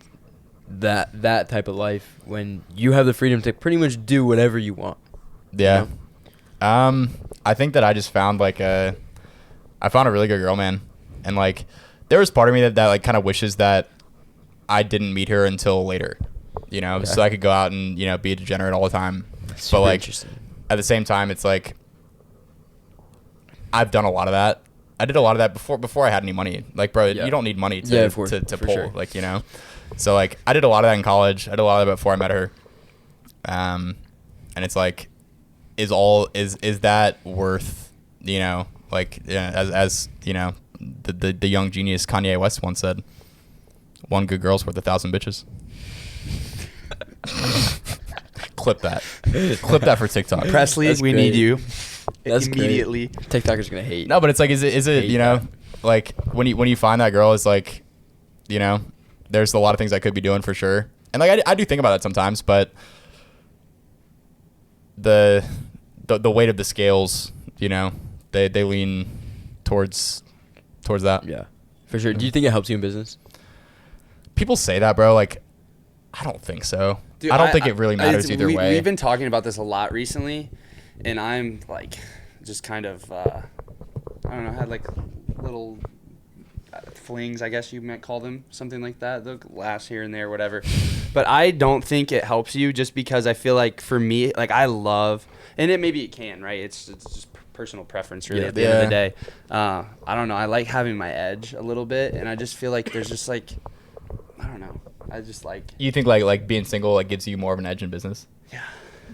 that type of life when you have the freedom to pretty much do whatever you want? Yeah. I think that I just found I found a really good girl, man. And like there was part of me that like kind of wishes that I didn't meet her until later. So I could go out and be a degenerate all the time. But like at the same time, it's like I've done a lot of that. I did a lot of that before I had any money. Like, bro, you don't need money to pull. Sure. Like, So like I did a lot of that in college. I did a lot of that before I met her. And it's like, is that worth as the young genius Kanye West once said, one good girl's worth 1,000 bitches. Clip that for TikTok. Presley, we need you. That's immediately. great. TikTokers gonna hate. No, but it's like, is it like when you find that girl, is like, there's a lot of things I could be doing for sure, and like I do think about that sometimes, but the weight of the scales, they lean towards that. Yeah, for sure. Do you think it helps you in business? People say that, bro. Like, I don't think so. Dude, I don't think it really matters either way. We've been talking about this a lot recently, and I'm like, just kind of, I don't know, had like little flings, I guess you might call them, something like that. They'll last here and there, whatever. But I don't think it helps you, just because I feel like for me, like I love, and maybe it can, right? It's just personal preference, really, at the end of the day. I don't know. I like having my edge a little bit, and I just feel like there's just like, I don't know. I just like. You think like being single like gives you more of an edge in business? Yeah.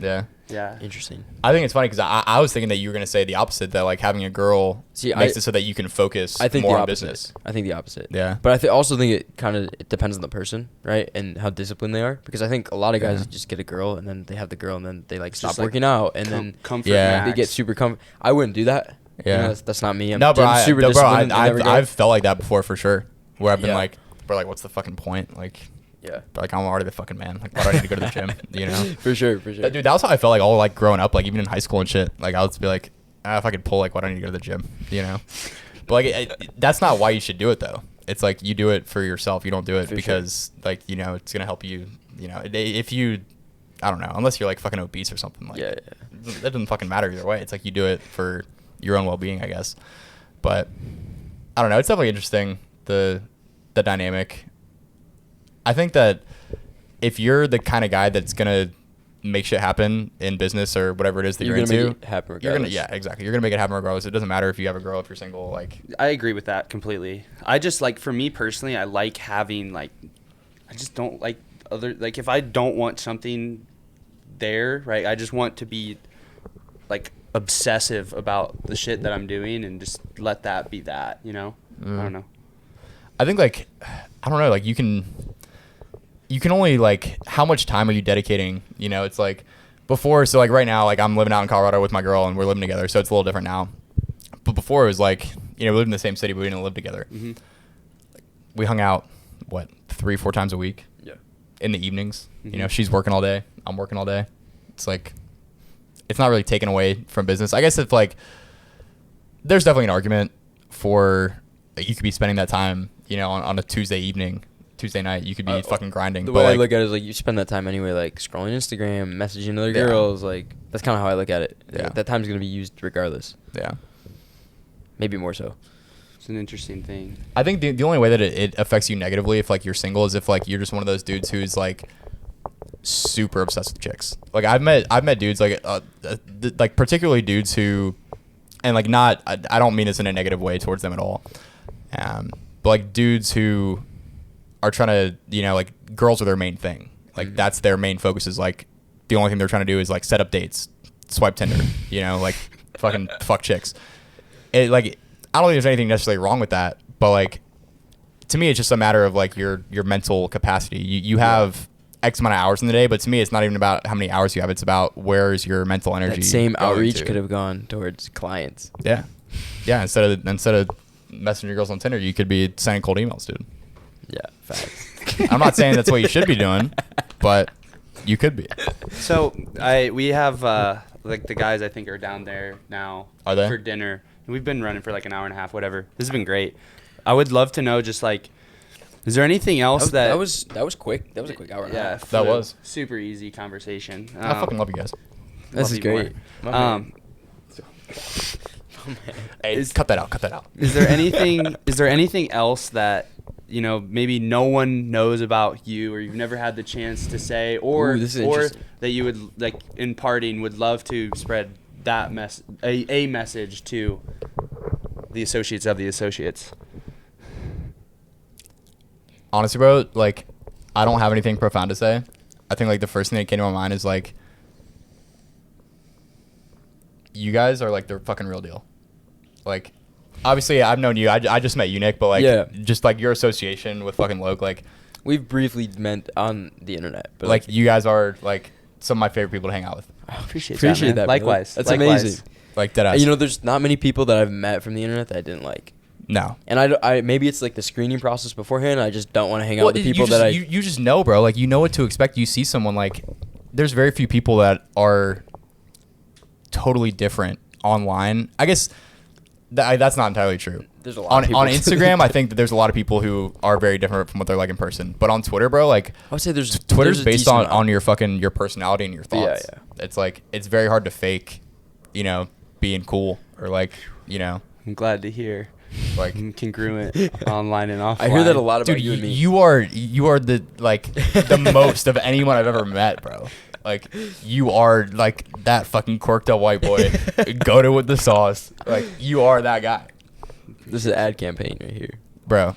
Yeah. Yeah. Interesting. I think it's funny because I was thinking that you were gonna say the opposite, that like having a girl makes it so that you can focus more on business. I think the opposite. Yeah. But also think it depends on the person, right, and how disciplined they are. Because I think a lot of guys just get a girl and then they have the girl and then they like stop working out and then comfort they get super comfort. I wouldn't do that. Yeah. That's not me. I've felt like that before for sure. Where I've been like, bro, like what's the fucking point? Like. Yeah. But like I'm already the fucking man. Like why do I need to go to the gym? For sure. Dude, that was how I felt like all like growing up, like even in high school and shit. Like I would be like, if I could pull, like why do I need to go to the gym? But like that's not why you should do it though. It's like you do it for yourself. You don't do it because like it's gonna help you. If you, I don't know, unless you're like fucking obese or something. Like that doesn't fucking matter either way. It's like you do it for your own well-being, I guess. But I don't know. It's definitely interesting the dynamic. I think that if you're the kind of guy that's gonna make shit happen in business or whatever it is that you're into, make it happen regardless. Exactly. You're gonna make it happen regardless. It doesn't matter if you have a girl, if you're single. Like, I agree with that completely. I just like, for me personally, I like having like, I just don't like like if I don't want something there, right? I just want to be like obsessive about the shit that I'm doing and just let that be that. I don't know. I think like, I don't know, like you can only like, how much time are you dedicating? It's like before, so like right now, like I'm living out in Colorado with my girl and we're living together, so it's a little different now. But before it was like, we lived in the same city, but we didn't live together. Mm-hmm. We hung out, 3-4 times a week? Yeah. In the evenings. Mm-hmm. She's working all day, I'm working all day. It's like, it's not really taken away from business. I guess if like, there's definitely an argument for, you could be spending that time, on a Tuesday Tuesday night, you could be fucking grinding. The but way like, I look at it is like you spend that time anyway, like scrolling Instagram, messaging other Yeah. girls. Like that's kind of how I look at it. Yeah. That time's gonna be used regardless. yeah. Maybe more so. It's an interesting thing. I think the only way that it affects you negatively if like you're single is if like you're just one of those dudes who's like super obsessed with chicks. Like I've met dudes like like particularly dudes who, and like not I don't mean this in a negative way towards them at all, but like dudes who are trying to, you know, like girls are their main thing. Like that's their main focus, is like the only thing they're trying to do is like set up dates, swipe Tinder, you know, like fucking fuck chicks. It like, I don't think there's anything necessarily wrong with that, but like to me it's just a matter of like your mental capacity. You have X amount of hours in the day, but to me it's not even about how many hours you have, it's about where's your mental energy. That same going outreach to. could have gone towards clients. Yeah. Instead of messaging girls on Tinder, you could be sending cold emails, dude. Yeah, facts. I'm not saying that's what you should be doing, but you could be. So we have like the guys I think are down there now. Are they? For dinner? We've been running for like an hour and a half, whatever. This has been great. I would love to know, just like, is there anything else that was quick. That was a quick hour and a Yeah, half. That was. super easy conversation. I fucking love you guys. This is love you great. more. My man. Hey, cut that out. Is there anything else that, you know, maybe no one knows about you, or you've never had the chance to say, or Ooh, this is or interesting. that you would, like, in parting, would love to spread that a message to the associates of the associates? Honestly, bro, like, I don't have anything profound to say. I think like the first thing that came to my mind is like, you guys are like the fucking real deal. Like, obviously I've known you. I just met you, Nick, but like, Yeah. just like your association with fucking Loke, like, We've briefly met on the internet, but like you guys are like some of my favorite people to hang out with. Appreciate appreciate man. that. brother. Likewise. That's Likewise. amazing. Like deadass. You know, there's not many people that I've met from the internet that I didn't like. No. And I maybe it's like the screening process beforehand. I just don't want to hang out with the people you just know, bro. Like, you know what to expect. You see someone, like, there's very few people that are totally different online. I guess that's not entirely true. There's a lot of people. On Instagram, I think that there's a lot of people who are very different from what they're like in person. But on Twitter, bro, like, I would say Twitter's a based decent on your fucking your personality and your thoughts. Yeah. It's like, it's very hard to fake, you know, being cool, or like, you know, I'm glad to hear. like, Congruent online and offline. I hear that a lot about dude, you and me. you are the like the most of anyone I've ever met, bro. Like, you are like that fucking corked up white boy. Go to with the sauce. Like, you are that guy, This is an ad campaign right here bro.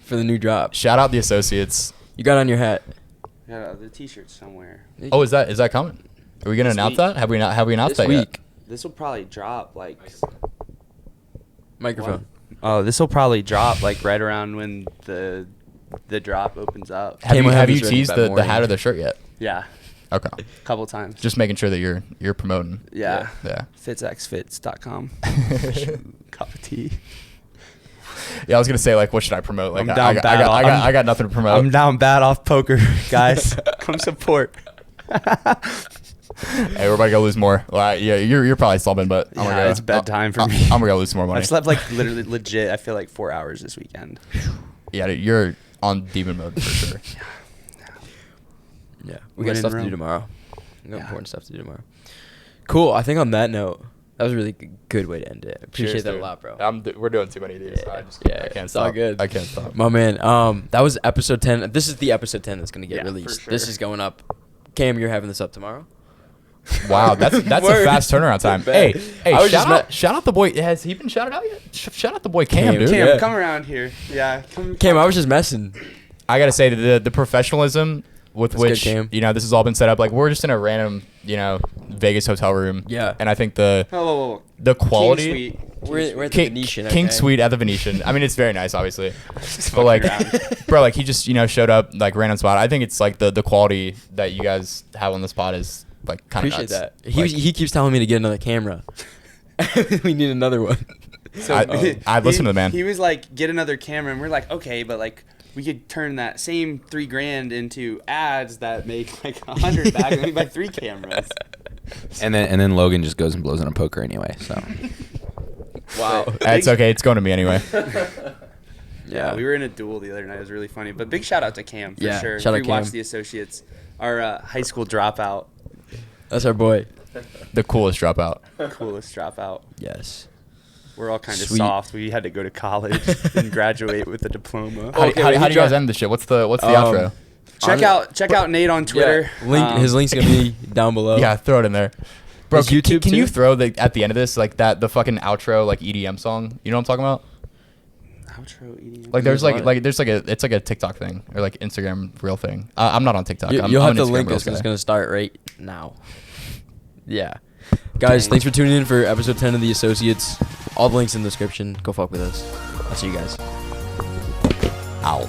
for the new drop. Shout out the associates. You got on your hat. Got the t-shirts somewhere. Oh, is that coming? Are we gonna This announce week. that? Have we announced This that yet? week. This will probably drop like. Microphone. Oh, this will probably drop like right around when the drop opens up. Have Camo you Heavy's teased ready by the morning. hat or the shirt yet? Yeah, Okay. a couple times. Just making sure that you're promoting. yeah. Yeah. Fitsxfits.com. Cup of tea. Yeah, I was gonna say, like, what should I promote? Like, I'm I down got, bad. I got nothing to promote. I'm down bad off poker, guys. Come support. Hey, we're about to go lose more. Well, yeah, you're probably slumping, but I'm Yeah, gonna go, it's bedtime for I'm me. gonna go lose some more money. I've slept like literally legit. I feel like 4 hours this weekend. Yeah, dude, you're on demon mode for sure. Yeah, we When got in stuff to do Rome. tomorrow. We got Yeah. important stuff to do tomorrow. Cool. I think on that note, that was a really good way to end it. Appreciate Cheers, that dude. a lot, bro. We're doing too many of these. Yeah, I can't it's all stop. good. I can't stop. My man, that was episode 10. This is the episode 10 that's gonna get Yeah, for released. sure. This is going up. Cam, you're having this up tomorrow. Wow, that's a Word. fast turnaround time. Bet. Hey, I was just shout out the boy. Has he been shouted out yet? Shout out the boy Cam, Cam, dude. Cam, Yeah. come around here. Yeah, come. Cam, I was just messing. I gotta say the professionalism with That's good, which Cam. you know this has all been set up. Like, we're just in a random, you know, Vegas hotel room. Yeah. And I think the Oh, the quality. King Suite. We're at the King, Venetian. King okay? Suite at the Venetian. I mean, it's very nice, obviously. Just But like, fucking around. bro, like, he just, you know, showed up like random spot. I think it's like the quality that you guys have on the spot is like kind of Appreciate nuts. that. He keeps telling me to get another camera. We need another one. So I listened to the man. He was like, get another camera, and we're like, okay, but like, we could turn that same $3,000 into ads that make like 100 back, and we buy 3 cameras. And then Logan just goes and blows on a poker anyway. So Wow. It's okay. It's going to me anyway. Yeah. We were in a duel the other night. It was really funny. But big shout out to Cam for Yeah, sure. shout out We watched Cam. The Associates, our high school dropout, That's our boy. The coolest dropout. coolest dropout. Yes. We're all kind of Sweet. soft. We had to go to college and graduate with a diploma. How, Okay, how, wait, how he do you guys dro- end the shit? What's the outro? Check out Nate on Twitter. Yeah. His link's gonna be down below. Yeah, throw it in there. Bro, His YouTube can you too? throw at the end of this the fucking outro like EDM song? You know what I'm talking about? Outro EDM. Like there's There's it's like a TikTok thing or like Instagram reel thing. I'm not on TikTok. You'll I'm have an to Instagram link Reels us. 'Cause it's guy. gonna start right now. Yeah. Guys, thanks for tuning in for episode 10 of The Associates. All the links in the description. Go fuck with us. I'll see you guys. Ow.